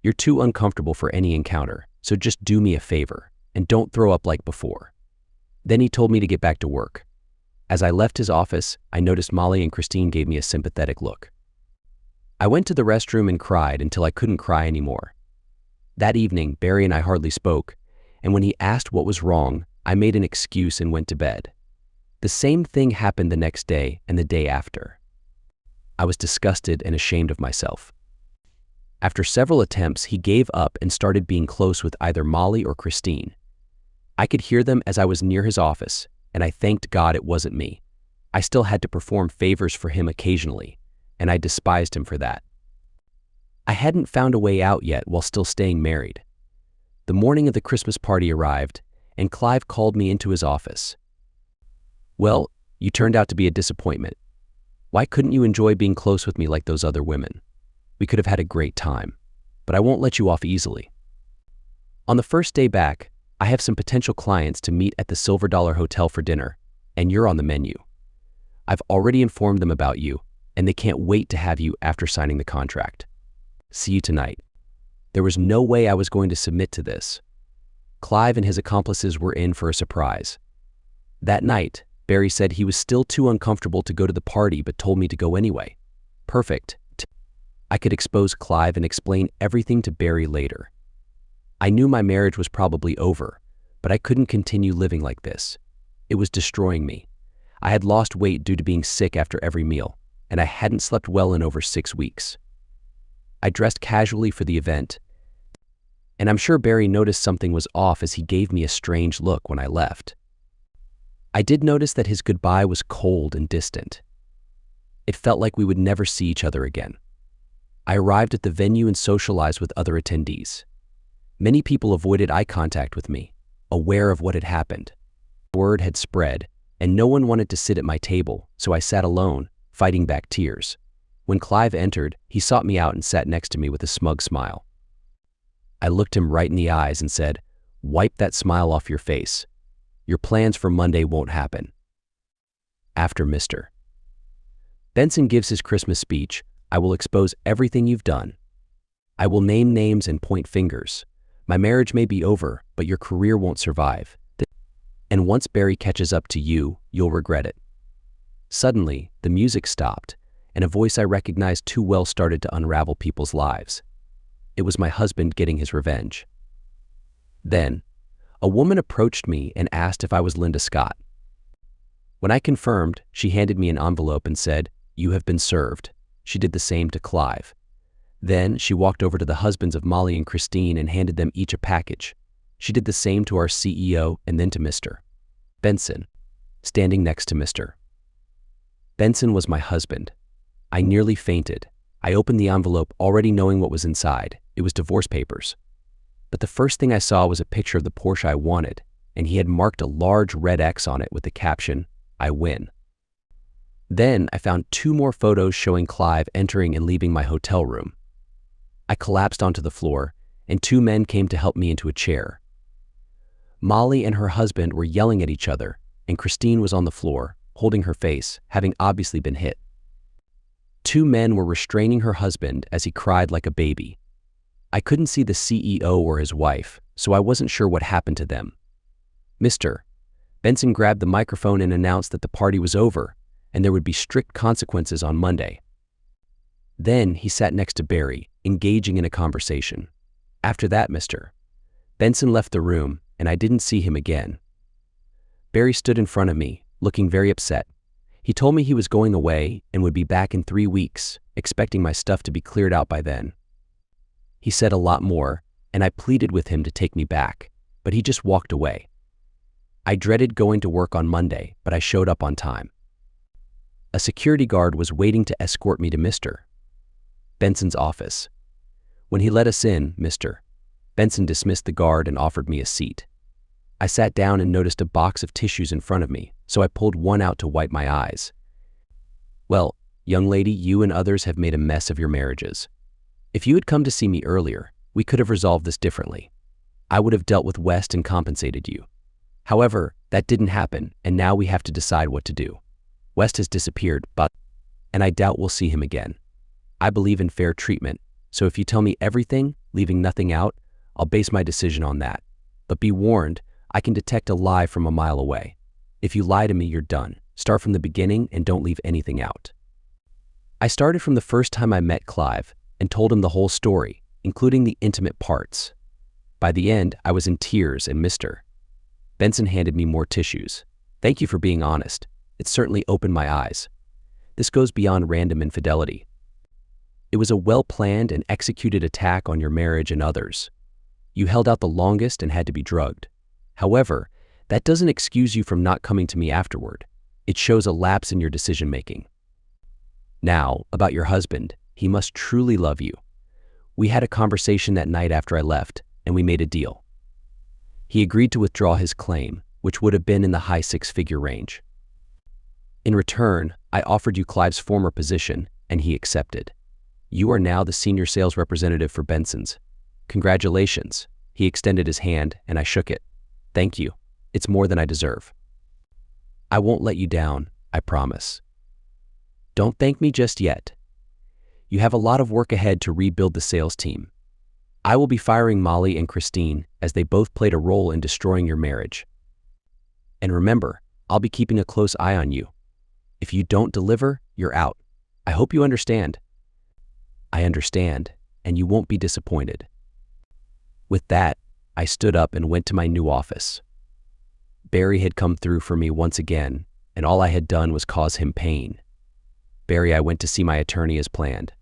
You're too uncomfortable for any encounter, so just do me a favor, and don't throw up like before. Then he told me to get back to work. As I left his office, I noticed Molly and Christine gave me a sympathetic look. I went to the restroom and cried until I couldn't cry anymore. That evening, Barry and I hardly spoke, and when he asked what was wrong, I made an excuse and went to bed. The same thing happened the next day and the day after. I was disgusted and ashamed of myself. After several attempts, he gave up and started being close with either Molly or Christine. I could hear them as I was near his office, and I thanked God it wasn't me. I still had to perform favors for him occasionally, and I despised him for that. I hadn't found a way out yet while still staying married. The morning of the Christmas party arrived, and Clive called me into his office. Well, you turned out to be a disappointment. Why couldn't you enjoy being close with me like those other women? We could have had a great time, but I won't let you off easily. On the first day back, I have some potential clients to meet at the Silver Dollar Hotel for dinner, and you're on the menu. I've already informed them about you, and they can't wait to have you after signing the contract. See you tonight. There was no way I was going to submit to this. Clive and his accomplices were in for a surprise. That night, Barry said he was still too uncomfortable to go to the party but told me to go anyway. Perfect. I could expose Clive and explain everything to Barry later. I knew my marriage was probably over, but I couldn't continue living like this. It was destroying me. I had lost weight due to being sick after every meal, and I hadn't slept well in over 6 weeks. I dressed casually for the event, and I'm sure Barry noticed something was off as he gave me a strange look when I left. I did notice that his goodbye was cold and distant. It felt like we would never see each other again. I arrived at the venue and socialized with other attendees. Many people avoided eye contact with me, aware of what had happened. Word had spread, and no one wanted to sit at my table, so I sat alone, fighting back tears. When Clive entered, he sought me out and sat next to me with a smug smile. I looked him right in the eyes and said, "Wipe that smile off your face. Your plans for Monday won't happen." After Mr. Benson gives his Christmas speech, I will expose everything you've done. I will name names and point fingers. My marriage may be over, but your career won't survive. And once Barry catches up to you, you'll regret it. Suddenly, the music stopped, and a voice I recognized too well started to unravel people's lives. It was my husband getting his revenge. Then, a woman approached me and asked if I was Linda Scott. When I confirmed, she handed me an envelope and said, "You have been served." She did the same to Clive. Then she walked over to the husbands of Molly and Christine and handed them each a package. She did the same to our CEO and then to Mr. Benson, standing next to Mr. Benson was my husband. I nearly fainted. I opened the envelope already knowing what was inside. It was divorce papers. But the first thing I saw was a picture of the Porsche I wanted, and he had marked a large red X on it with the caption, "I win." Then I found 2 more photos showing Clive entering and leaving my hotel room. I collapsed onto the floor, and 2 men came to help me into a chair. Molly and her husband were yelling at each other, and Christine was on the floor, holding her face, having obviously been hit. 2 men were restraining her husband as he cried like a baby. I couldn't see the CEO or his wife, so I wasn't sure what happened to them. Mr. Benson grabbed the microphone and announced that the party was over, and there would be strict consequences on Monday. Then he sat next to Barry, engaging in a conversation. After that, Mr. Benson left the room, and I didn't see him again. Barry stood in front of me, looking very upset. He told me he was going away and would be back in 3 weeks, expecting my stuff to be cleared out by then. He said a lot more, and I pleaded with him to take me back, but he just walked away. I dreaded going to work on Monday, but I showed up on time. A security guard was waiting to escort me to Mr. Benson's office. When he let us in, Mr. Benson dismissed the guard and offered me a seat. I sat down and noticed a box of tissues in front of me, so I pulled one out to wipe my eyes. "Well, young lady, you and others have made a mess of your marriages. If you had come to see me earlier, we could have resolved this differently. I would have dealt with West and compensated you. However, that didn't happen, and now we have to decide what to do. West has disappeared, and I doubt we'll see him again. I believe in fair treatment, so if you tell me everything, leaving nothing out, I'll base my decision on that. But be warned, I can detect a lie from a mile away. If you lie to me, you're done. Start from the beginning and don't leave anything out." I started from the first time I met Clive and told him the whole story, including the intimate parts. By the end, I was in tears and Mr. Benson handed me more tissues. "Thank you for being honest. It certainly opened my eyes. This goes beyond random infidelity. It was a well-planned and executed attack on your marriage and others. You held out the longest and had to be drugged. However, that doesn't excuse you from not coming to me afterward. It shows a lapse in your decision-making. Now, about your husband, he must truly love you. We had a conversation that night after I left, and we made a deal. He agreed to withdraw his claim, which would have been in the high 6-figure range. In return, I offered you Clive's former position, and he accepted. You are now the senior sales representative for Benson's. Congratulations. He extended his hand, and I shook it. Thank you. It's more than I deserve. I won't let you down, I promise. Don't thank me just yet. You have a lot of work ahead to rebuild the sales team. I will be firing Molly and Christine as they both played a role in destroying your marriage. And remember, I'll be keeping a close eye on you. If you don't deliver, you're out. I hope you understand. I understand, and you won't be disappointed. With that, I stood up and went to my new office. Barry had come through for me once again, and all I had done was cause him pain. Barry, I went to see my attorney as planned.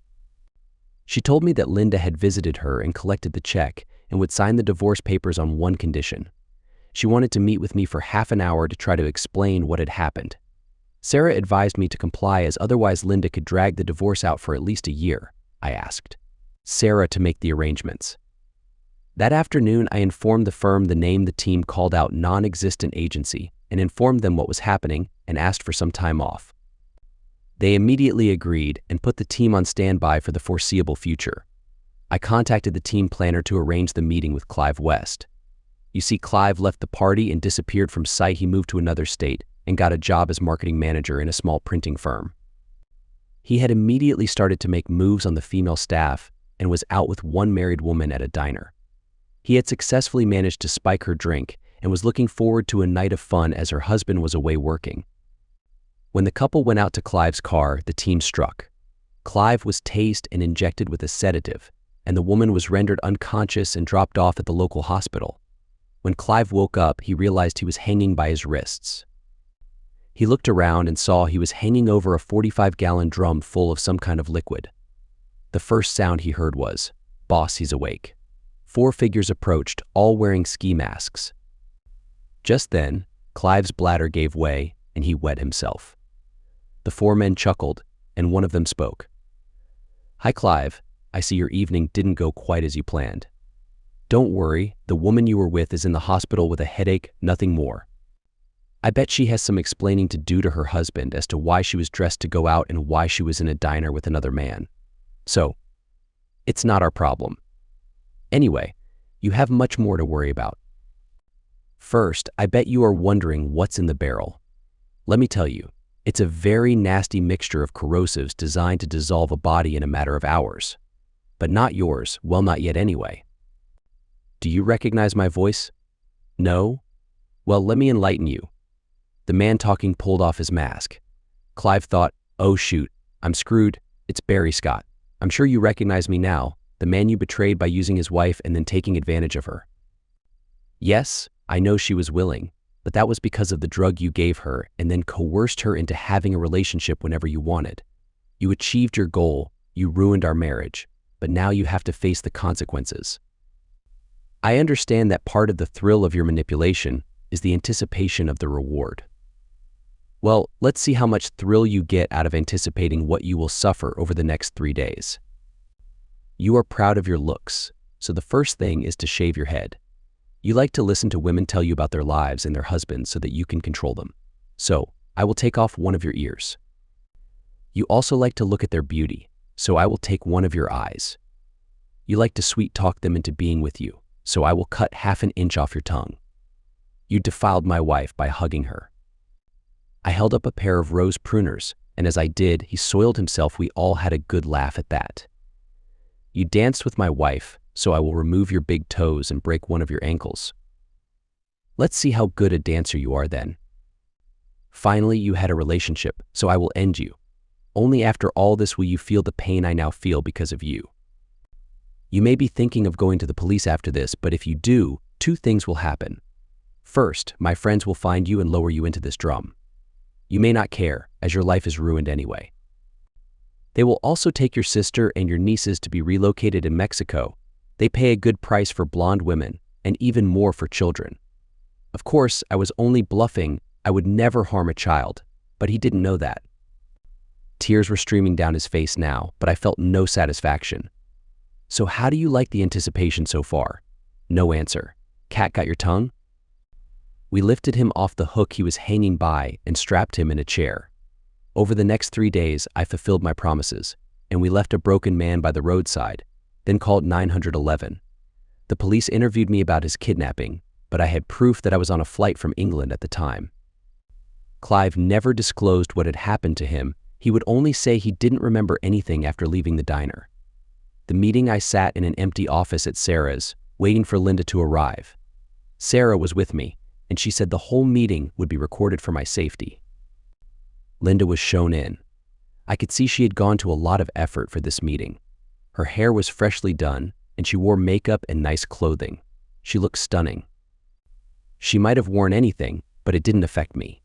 She told me that Linda had visited her and collected the check and would sign the divorce papers on one condition. She wanted to meet with me for half an hour to try to explain what had happened. Sarah advised me to comply as otherwise Linda could drag the divorce out for at least a year. I asked Sarah to make the arrangements. That afternoon, I informed the firm the name the team called out non-existent agency and informed them what was happening and asked for some time off. They immediately agreed and put the team on standby for the foreseeable future. I contacted the team planner to arrange the meeting with Clive West. You see, Clive left the party and disappeared from sight. He moved to another state and got a job as marketing manager in a small printing firm. He had immediately started to make moves on the female staff and was out with one married woman at a diner. He had successfully managed to spike her drink and was looking forward to a night of fun as her husband was away working. When the couple went out to Clive's car, the team struck. Clive was tased and injected with a sedative, and the woman was rendered unconscious and dropped off at the local hospital. When Clive woke up, he realized he was hanging by his wrists. He looked around and saw he was hanging over a 45-gallon drum full of some kind of liquid. The first sound he heard was, "Boss, he's awake." 4 figures approached, all wearing ski masks. Just then, Clive's bladder gave way, and he wet himself. The 4 men chuckled, and one of them spoke. "Hi, Clive. I see your evening didn't go quite as you planned. Don't worry, the woman you were with is in the hospital with a headache, nothing more. I bet she has some explaining to do to her husband as to why she was dressed to go out and why she was in a diner with another man. So, it's not our problem. Anyway, you have much more to worry about. First, I bet you are wondering what's in the barrel. Let me tell you, it's a very nasty mixture of corrosives designed to dissolve a body in a matter of hours. But not yours, well, not yet anyway. Do you recognize my voice? No? Well, let me enlighten you." The man talking pulled off his mask. Clive thought, "Oh shoot, I'm screwed. It's Barry Scott. I'm sure you recognize me now, the man you betrayed by using his wife and then taking advantage of her." "Yes, I know she was willing, but that was because of the drug you gave her and then coerced her into having a relationship whenever you wanted. You achieved your goal, you ruined our marriage, but now you have to face the consequences. I understand that part of the thrill of your manipulation is the anticipation of the reward. Well, let's see how much thrill you get out of anticipating what you will suffer over the next 3 days. You are proud of your looks, so the first thing is to shave your head. You like to listen to women tell you about their lives and their husbands so that you can control them. So, I will take off one of your ears. You also like to look at their beauty, so I will take one of your eyes. You like to sweet-talk them into being with you, so I will cut half an inch off your tongue. You defiled my wife by hugging her. I held up a pair of rose pruners, and as I did, he soiled himself. We all had a good laugh at that. You danced with my wife, so I will remove your big toes and break one of your ankles. Let's see how good a dancer you are then. Finally, you had a relationship, so I will end you. Only after all this will you feel the pain I now feel because of you. You may be thinking of going to the police after this, but if you do, 2 things will happen. First, my friends will find you and lower you into this drum. You may not care, as your life is ruined anyway. They will also take your sister and your nieces to be relocated in Mexico. They pay a good price for blonde women, and even more for children. Of course, I was only bluffing. I would never harm a child, but he didn't know that. Tears were streaming down his face now, but I felt no satisfaction. So how do you like the anticipation so far? No answer. Cat got your tongue? We lifted him off the hook he was hanging by and strapped him in a chair. Over the next 3 days, I fulfilled my promises, and we left a broken man by the roadside, then called 911. The police interviewed me about his kidnapping, but I had proof that I was on a flight from England at the time. Clive never disclosed what had happened to him. He would only say he didn't remember anything after leaving the diner. The meeting, I sat in an empty office at Sarah's, waiting for Linda to arrive. Sarah was with me, and she said the whole meeting would be recorded for my safety. Linda was shown in. I could see she had gone to a lot of effort for this meeting. Her hair was freshly done, and she wore makeup and nice clothing. She looked stunning. She might have worn anything, but it didn't affect me.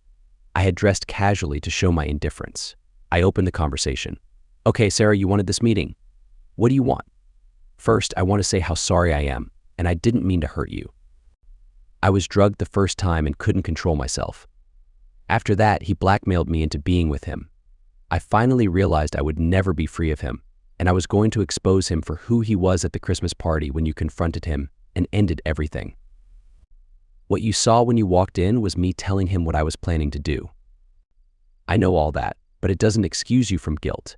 I had dressed casually to show my indifference. I opened the conversation. "Okay, Sarah, you wanted this meeting. What do you want?" "First, I want to say how sorry I am, and I didn't mean to hurt you. I was drugged the first time and couldn't control myself. After that, he blackmailed me into being with him. I finally realized I would never be free of him, and I was going to expose him for who he was at the Christmas party when you confronted him and ended everything. What you saw when you walked in was me telling him what I was planning to do. I know all that, but it doesn't excuse you from guilt.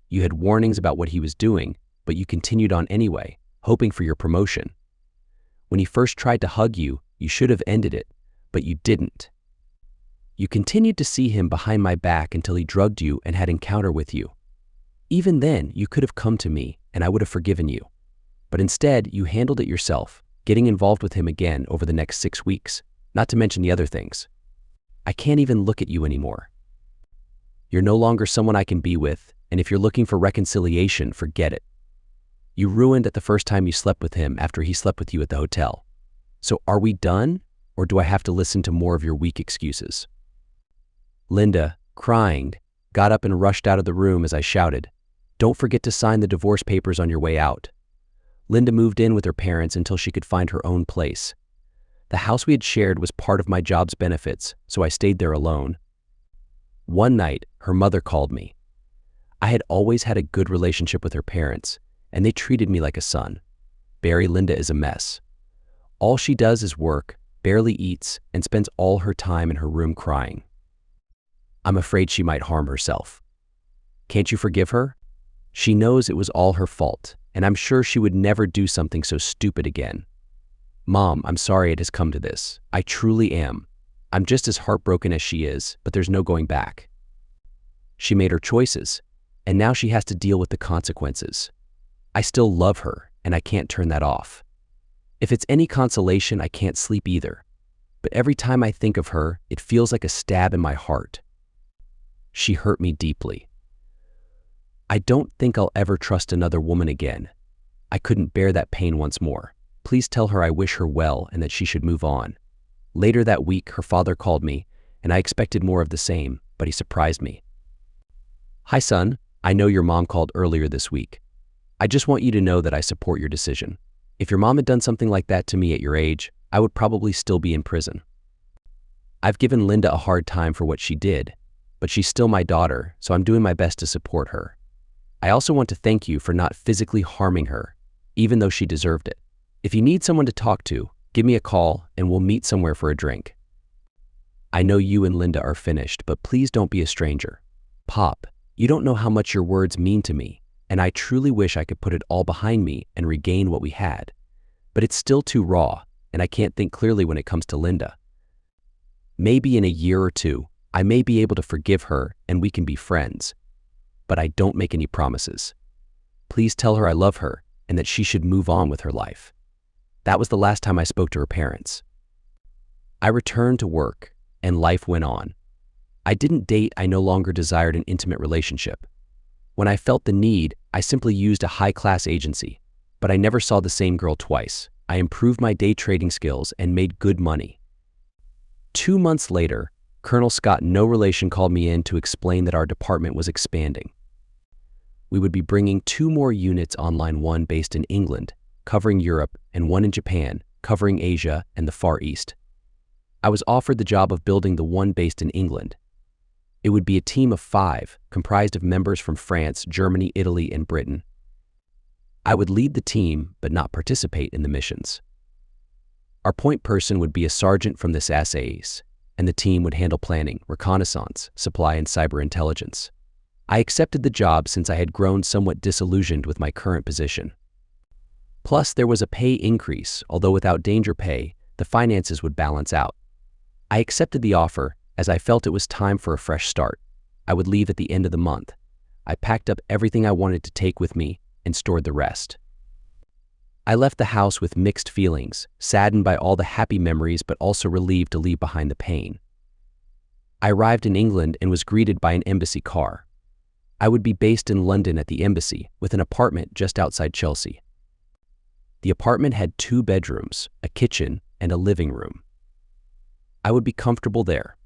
You had warnings about what he was doing, but you continued on anyway, hoping for your promotion. When he first tried to hug you, you should have ended it, but you didn't. You continued to see him behind my back until he drugged you and had encounter with you. Even then, you could have come to me, and I would have forgiven you. But instead, you handled it yourself, getting involved with him again over the next 6 weeks, not to mention the other things. I can't even look at you anymore. You're no longer someone I can be with, and if you're looking for reconciliation, forget it. You ruined it the first time you slept with him after he slept with you at the hotel. So are we done, or do I have to listen to more of your weak excuses?" Linda, crying, got up and rushed out of the room as I shouted, "Don't forget to sign the divorce papers on your way out." Linda moved in with her parents until she could find her own place. The house we had shared was part of my job's benefits, so I stayed there alone. One night, her mother called me. I had always had a good relationship with her parents, and they treated me like a son. Barry, Linda is a mess. All she does is work, barely eats, and spends all her time in her room crying. I'm afraid she might harm herself. Can't you forgive her? She knows it was all her fault, and I'm sure she would never do something so stupid again. Mom, I'm sorry it has come to this. I truly am. I'm just as heartbroken as she is, but there's no going back. She made her choices, and now she has to deal with the consequences. I still love her, and I can't turn that off. If it's any consolation, I can't sleep either. But every time I think of her, it feels like a stab in my heart. She hurt me deeply. I don't think I'll ever trust another woman again. I couldn't bear that pain once more. Please tell her I wish her well and that she should move on. Later that week, her father called me, and I expected more of the same, but he surprised me. "Hi, son. I know your mom called earlier this week. I just want you to know that I support your decision. If your mom had done something like that to me at your age, I would probably still be in prison. I've given Linda a hard time for what she did, but she's still my daughter, so I'm doing my best to support her. I also want to thank you for not physically harming her, even though she deserved it. If you need someone to talk to, give me a call and we'll meet somewhere for a drink. I know you and Linda are finished, but please don't be a stranger. Pop, you don't know how much your words mean to me, and I truly wish I could put it all behind me and regain what we had. But it's still too raw, and I can't think clearly when it comes to Linda. Maybe in a year or two, I may be able to forgive her and we can be friends. But I don't make any promises. Please tell her I love her and that she should move on with her life." That was the last time I spoke to her parents. I returned to work, and life went on. I didn't date. I no longer desired an intimate relationship. When I felt the need, I simply used a high-class agency, but I never saw the same girl twice. I improved my day trading skills and made good money. 2 months later, Colonel Scott, no relation, called me in to explain that our department was expanding. We would be bringing 2 more units online, one based in England, covering Europe, and one in Japan, covering Asia and the Far East. I was offered the job of building the one based in England. It would be a team of 5, comprised of members from France, Germany, Italy, and Britain. I would lead the team, but not participate in the missions. Our point person would be a sergeant from the SAS, and the team would handle planning, reconnaissance, supply, and cyber intelligence. I accepted the job since I had grown somewhat disillusioned with my current position. Plus, there was a pay increase, although without danger pay, the finances would balance out. I accepted the offer as I felt it was time for a fresh start. I would leave at the end of the month. I packed up everything I wanted to take with me and stored the rest. I left the house with mixed feelings, saddened by all the happy memories but also relieved to leave behind the pain. I arrived in England and was greeted by an embassy car. I would be based in London at the embassy with an apartment just outside Chelsea. The apartment had 2 bedrooms, a kitchen, and a living room. I would be comfortable there.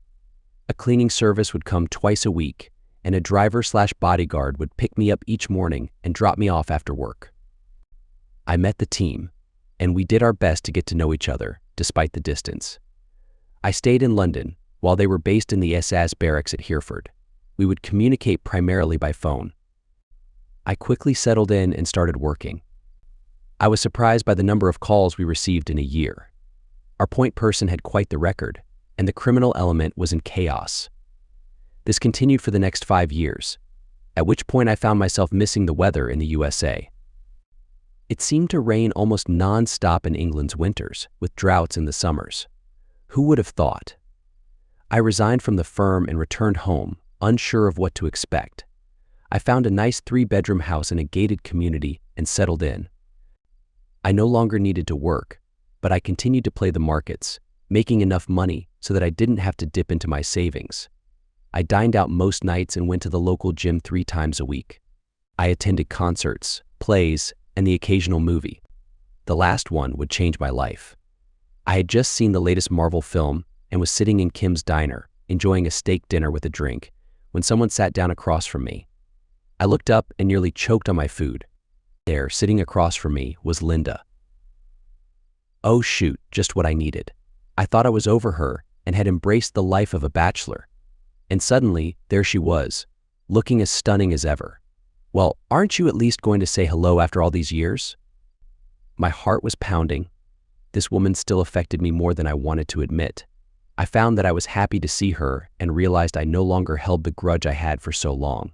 A cleaning service would come twice a week, and a driver/bodyguard would pick me up each morning and drop me off after work. I met the team, and we did our best to get to know each other, despite the distance. I stayed in London, while they were based in the SAS barracks at Hereford. We would communicate primarily by phone. I quickly settled in and started working. I was surprised by the number of calls we received in a year. Our point person had quite the record, and the criminal element was in chaos. This continued for the next 5 years, at which point I found myself missing the weather in the USA. It seemed to rain almost non-stop in England's winters, with droughts in the summers. Who would have thought? I resigned from the firm and returned home, unsure of what to expect. I found a nice 3-bedroom house in a gated community and settled in. I no longer needed to work, but I continued to play the markets, making enough money so that I didn't have to dip into my savings. I dined out most nights and went to the local gym 3 times a week. I attended concerts, plays, and the occasional movie. The last one would change my life. I had just seen the latest Marvel film and was sitting in Kim's diner, enjoying a steak dinner with a drink, when someone sat down across from me. I looked up and nearly choked on my food. There, sitting across from me, was Linda. Oh shoot, just what I needed. I thought I was over her and had embraced the life of a bachelor. And suddenly, there she was, looking as stunning as ever. Well, aren't you at least going to say hello after all these years? My heart was pounding. This woman still affected me more than I wanted to admit. I found that I was happy to see her and realized I no longer held the grudge I had for so long.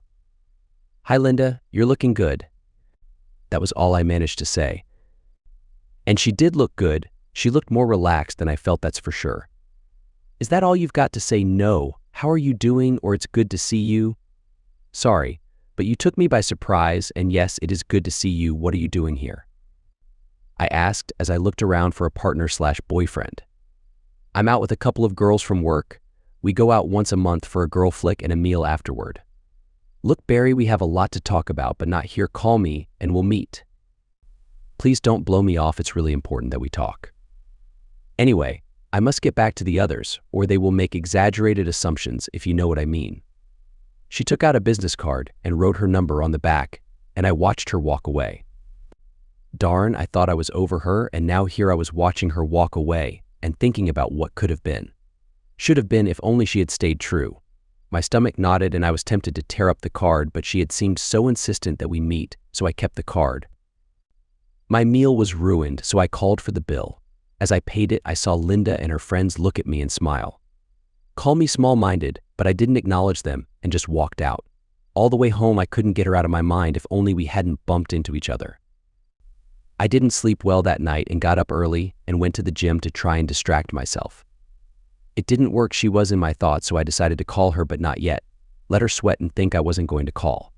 Hi Linda, you're looking good. That was all I managed to say. And she did look good. She looked more relaxed than I felt, that's for sure. Is that all you've got to say? No. How are you doing? Or it's good to see you? Sorry, but you took me by surprise, and yes, it is good to see you. What are you doing here? I asked as I looked around for a partner/boyfriend. I'm out with a couple of girls from work. We go out once a month for a girl flick and a meal afterward. Look, Barry, we have a lot to talk about, but not here. Call me and we'll meet. Please don't blow me off. It's really important that we talk. Anyway, I must get back to the others, or they will make exaggerated assumptions, if you know what I mean. She took out a business card and wrote her number on the back, and I watched her walk away. Darn, I thought I was over her, and now here I was watching her walk away and thinking about what could have been. Should have been if only she had stayed true. My stomach knotted and I was tempted to tear up the card, but she had seemed so insistent that we meet, so I kept the card. My meal was ruined, so I called for the bill. As I paid it, I saw Linda and her friends look at me and smile. Call me small-minded, but I didn't acknowledge them and just walked out. All the way home I couldn't get her out of my mind if only we hadn't bumped into each other. I didn't sleep well that night and got up early and went to the gym to try and distract myself. It didn't work. She was in my thoughts, so I decided to call her, but not yet. Let her sweat and think I wasn't going to call.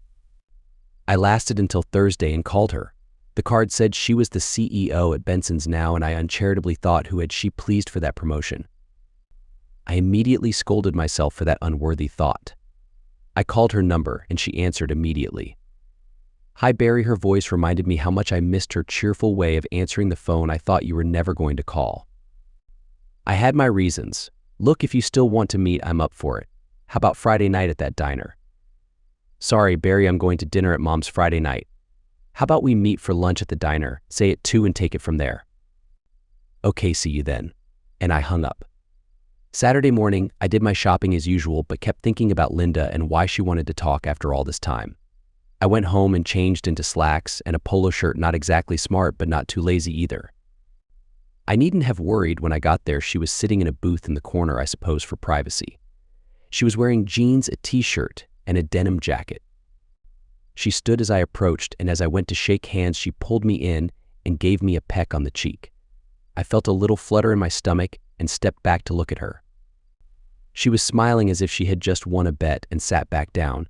I lasted until Thursday and called her. The card said she was the CEO at Benson's now, and I uncharitably thought, who had she pleased for that promotion? I immediately scolded myself for that unworthy thought. I called her number and she answered immediately. Hi Barry. Her voice reminded me how much I missed her cheerful way of answering the phone. I thought you were never going to call. I had my reasons. Look, if you still want to meet, I'm up for it. How about Friday night at that diner? Sorry, Barry, I'm going to dinner at Mom's Friday night. How about we meet for lunch at the diner, say at 2, and take it from there? Okay, see you then. And I hung up. Saturday morning, I did my shopping as usual, but kept thinking about Linda and why she wanted to talk after all this time. I went home and changed into slacks and a polo shirt, not exactly smart, but not too lazy either. I needn't have worried when I got there. She was sitting in a booth in the corner, I suppose for privacy. She was wearing jeans, a t-shirt, and a denim jacket. She stood as I approached, and as I went to shake hands, she pulled me in and gave me a peck on the cheek. I felt a little flutter in my stomach and stepped back to look at her. She was smiling as if she had just won a bet and sat back down.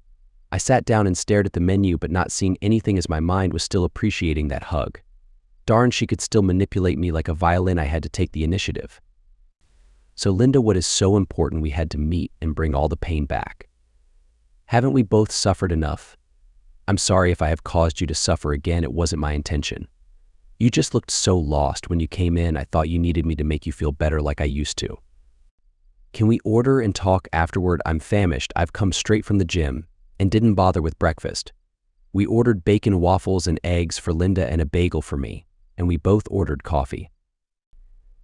I sat down and stared at the menu, but not seeing anything as my mind was still appreciating that hug. Darn, she could still manipulate me like a violin. I had to take the initiative. So Linda, what is so important? We had to meet and bring all the pain back. Haven't we both suffered enough? I'm sorry if I have caused you to suffer again. It wasn't my intention. You just looked so lost when you came in. I thought you needed me to make you feel better like I used to. Can we order and talk afterward? I'm famished. I've come straight from the gym and didn't bother with breakfast. We ordered bacon waffles and eggs for Linda and a bagel for me, and we both ordered coffee.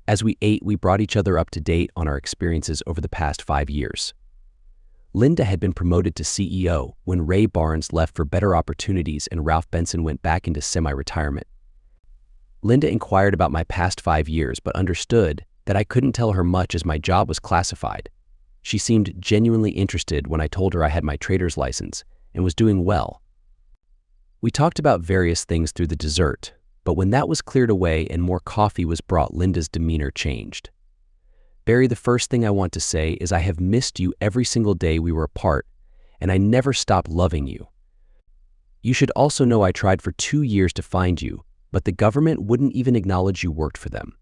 As we ate, we brought each other up to date on our experiences over the past 5 years. Linda had been promoted to CEO when Ray Barnes left for better opportunities and Ralph Benson went back into semi-retirement. Linda inquired about my past 5 years but understood that I couldn't tell her much as my job was classified. She seemed genuinely interested when I told her I had my trader's license and was doing well. We talked about various things through the dessert, but when that was cleared away and more coffee was brought, Linda's demeanor changed. Barry, the first thing I want to say is I have missed you every single day we were apart, and I never stopped loving you. You should also know I tried for 2 years to find you, but the government wouldn't even acknowledge you worked for them.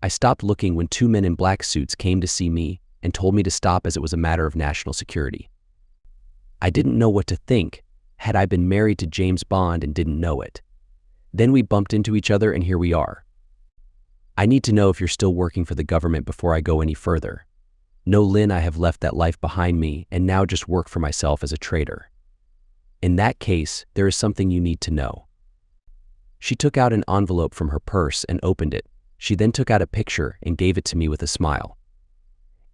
I stopped looking when 2 men in black suits came to see me and told me to stop as it was a matter of national security. I didn't know what to think. Had I been married to James Bond and didn't know it? Then we bumped into each other and here we are. I need to know if you're still working for the government before I go any further. No, Lynn, I have left that life behind me and now just work for myself as a trader. In that case, there is something you need to know. She took out an envelope from her purse and opened it. She then took out a picture and gave it to me with a smile.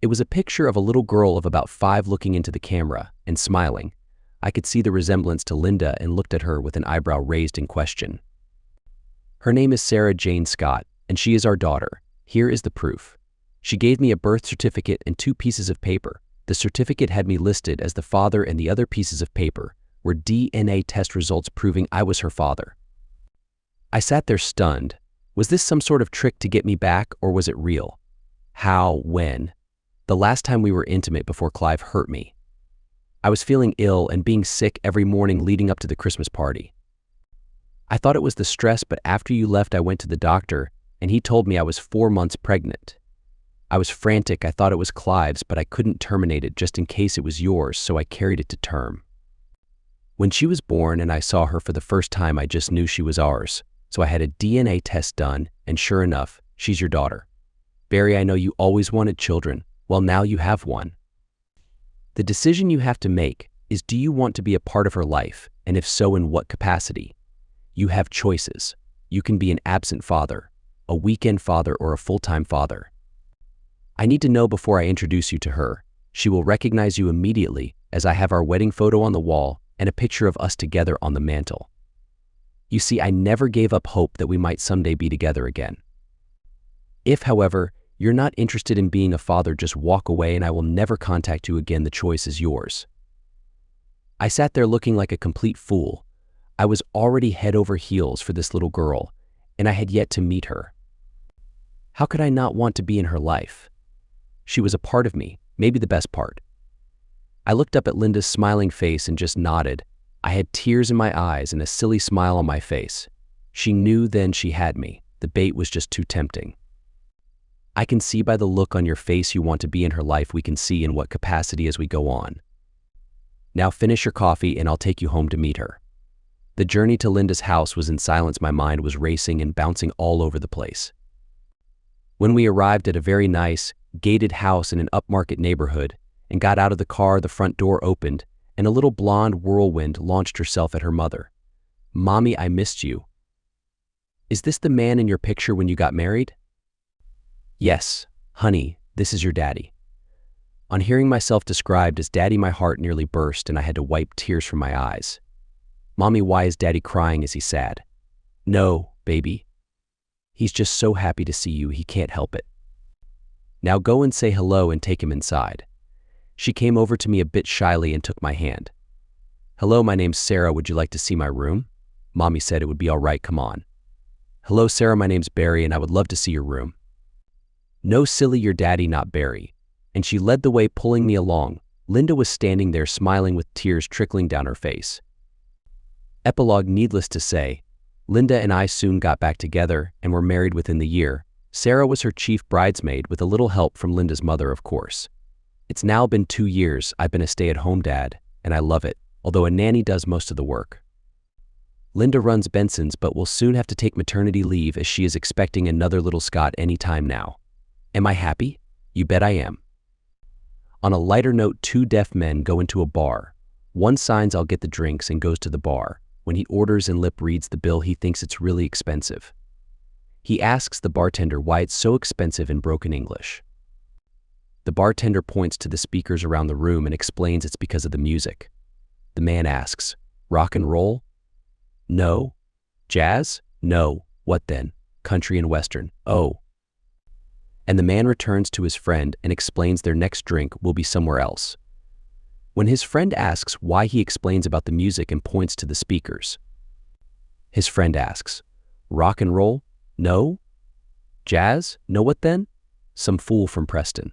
It was a picture of a little girl of about 5 looking into the camera and smiling. I could see the resemblance to Linda and looked at her with an eyebrow raised in question. Her name is Sarah Jane Scott, and she is our daughter. Here is the proof. She gave me a birth certificate and 2 pieces of paper. The certificate had me listed as the father and the other pieces of paper were DNA test results proving I was her father. I sat there stunned. Was this some sort of trick to get me back, or was it real? How? When? The last time we were intimate before Clive hurt me. I was feeling ill and being sick every morning leading up to the Christmas party. I thought it was the stress, but after you left I went to the doctor and he told me I was 4 months pregnant. I was frantic. I thought it was Clive's, but I couldn't terminate it just in case it was yours, so I carried it to term. When she was born and I saw her for the first time, I just knew she was ours. So I had a DNA test done, and sure enough, she's your daughter. Barry, I know you always wanted children. Well, now you have one. The decision you have to make is, do you want to be a part of her life, and if so, in what capacity? You have choices. You can be an absent father, a weekend father, or a full-time father. I need to know before I introduce you to her. She will recognize you immediately, as I have our wedding photo on the wall and a picture of us together on the mantle. You see, I never gave up hope that we might someday be together again. If, however, you're not interested in being a father, just walk away and I will never contact you again. The choice is yours. I sat there looking like a complete fool. I was already head over heels for this little girl, and I had yet to meet her. How could I not want to be in her life? She was a part of me, maybe the best part. I looked up at Linda's smiling face and just nodded. I had tears in my eyes and a silly smile on my face. She knew then she had me. The bait was just too tempting. I can see by the look on your face you want to be in her life. We can see in what capacity as we go on. Now finish your coffee and I'll take you home to meet her. The journey to Linda's house was in silence. My mind was racing and bouncing all over the place. When we arrived at a very nice, gated house in an upmarket neighborhood and got out of the car, the front door opened and a little blonde whirlwind launched herself at her mother. Mommy, I missed you. Is this the man in your picture when you got married? Yes, honey, this is your daddy. On hearing myself described as daddy, my heart nearly burst and I had to wipe tears from my eyes. Mommy, why is daddy crying? Is he sad? No, baby. He's just so happy to see you, he can't help it. Now go and say hello and take him inside. She came over to me a bit shyly and took my hand. Hello, my name's Sarah. Would you like to see my room? Mommy said it would be all right, come on. Hello, Sarah, my name's Barry and I would love to see your room. No, silly, your daddy, not Barry. And she led the way, pulling me along. Linda was standing there smiling with tears trickling down her face. Epilogue. Needless to say, Linda and I soon got back together and were married within the year. Sarah was her chief bridesmaid with a little help from Linda's mother, of course. It's now been 2 years I've been a stay-at-home dad, and I love it, although a nanny does most of the work. Linda runs Benson's but will soon have to take maternity leave as she is expecting another little Scott any time now. Am I happy? You bet I am. On a lighter note, 2 deaf men go into a bar. One signs I'll get the drinks and goes to the bar. When he orders and lip reads the bill, he thinks it's really expensive. He asks the bartender why it's so expensive in broken English. The bartender points to the speakers around the room and explains it's because of the music. The man asks, rock and roll? No. Jazz? No. What then? Country and western. Oh. And the man returns to his friend and explains their next drink will be somewhere else. When his friend asks why, he explains about the music and points to the speakers. His friend asks, rock and roll? No. Jazz? No. What then? Some fool from Preston.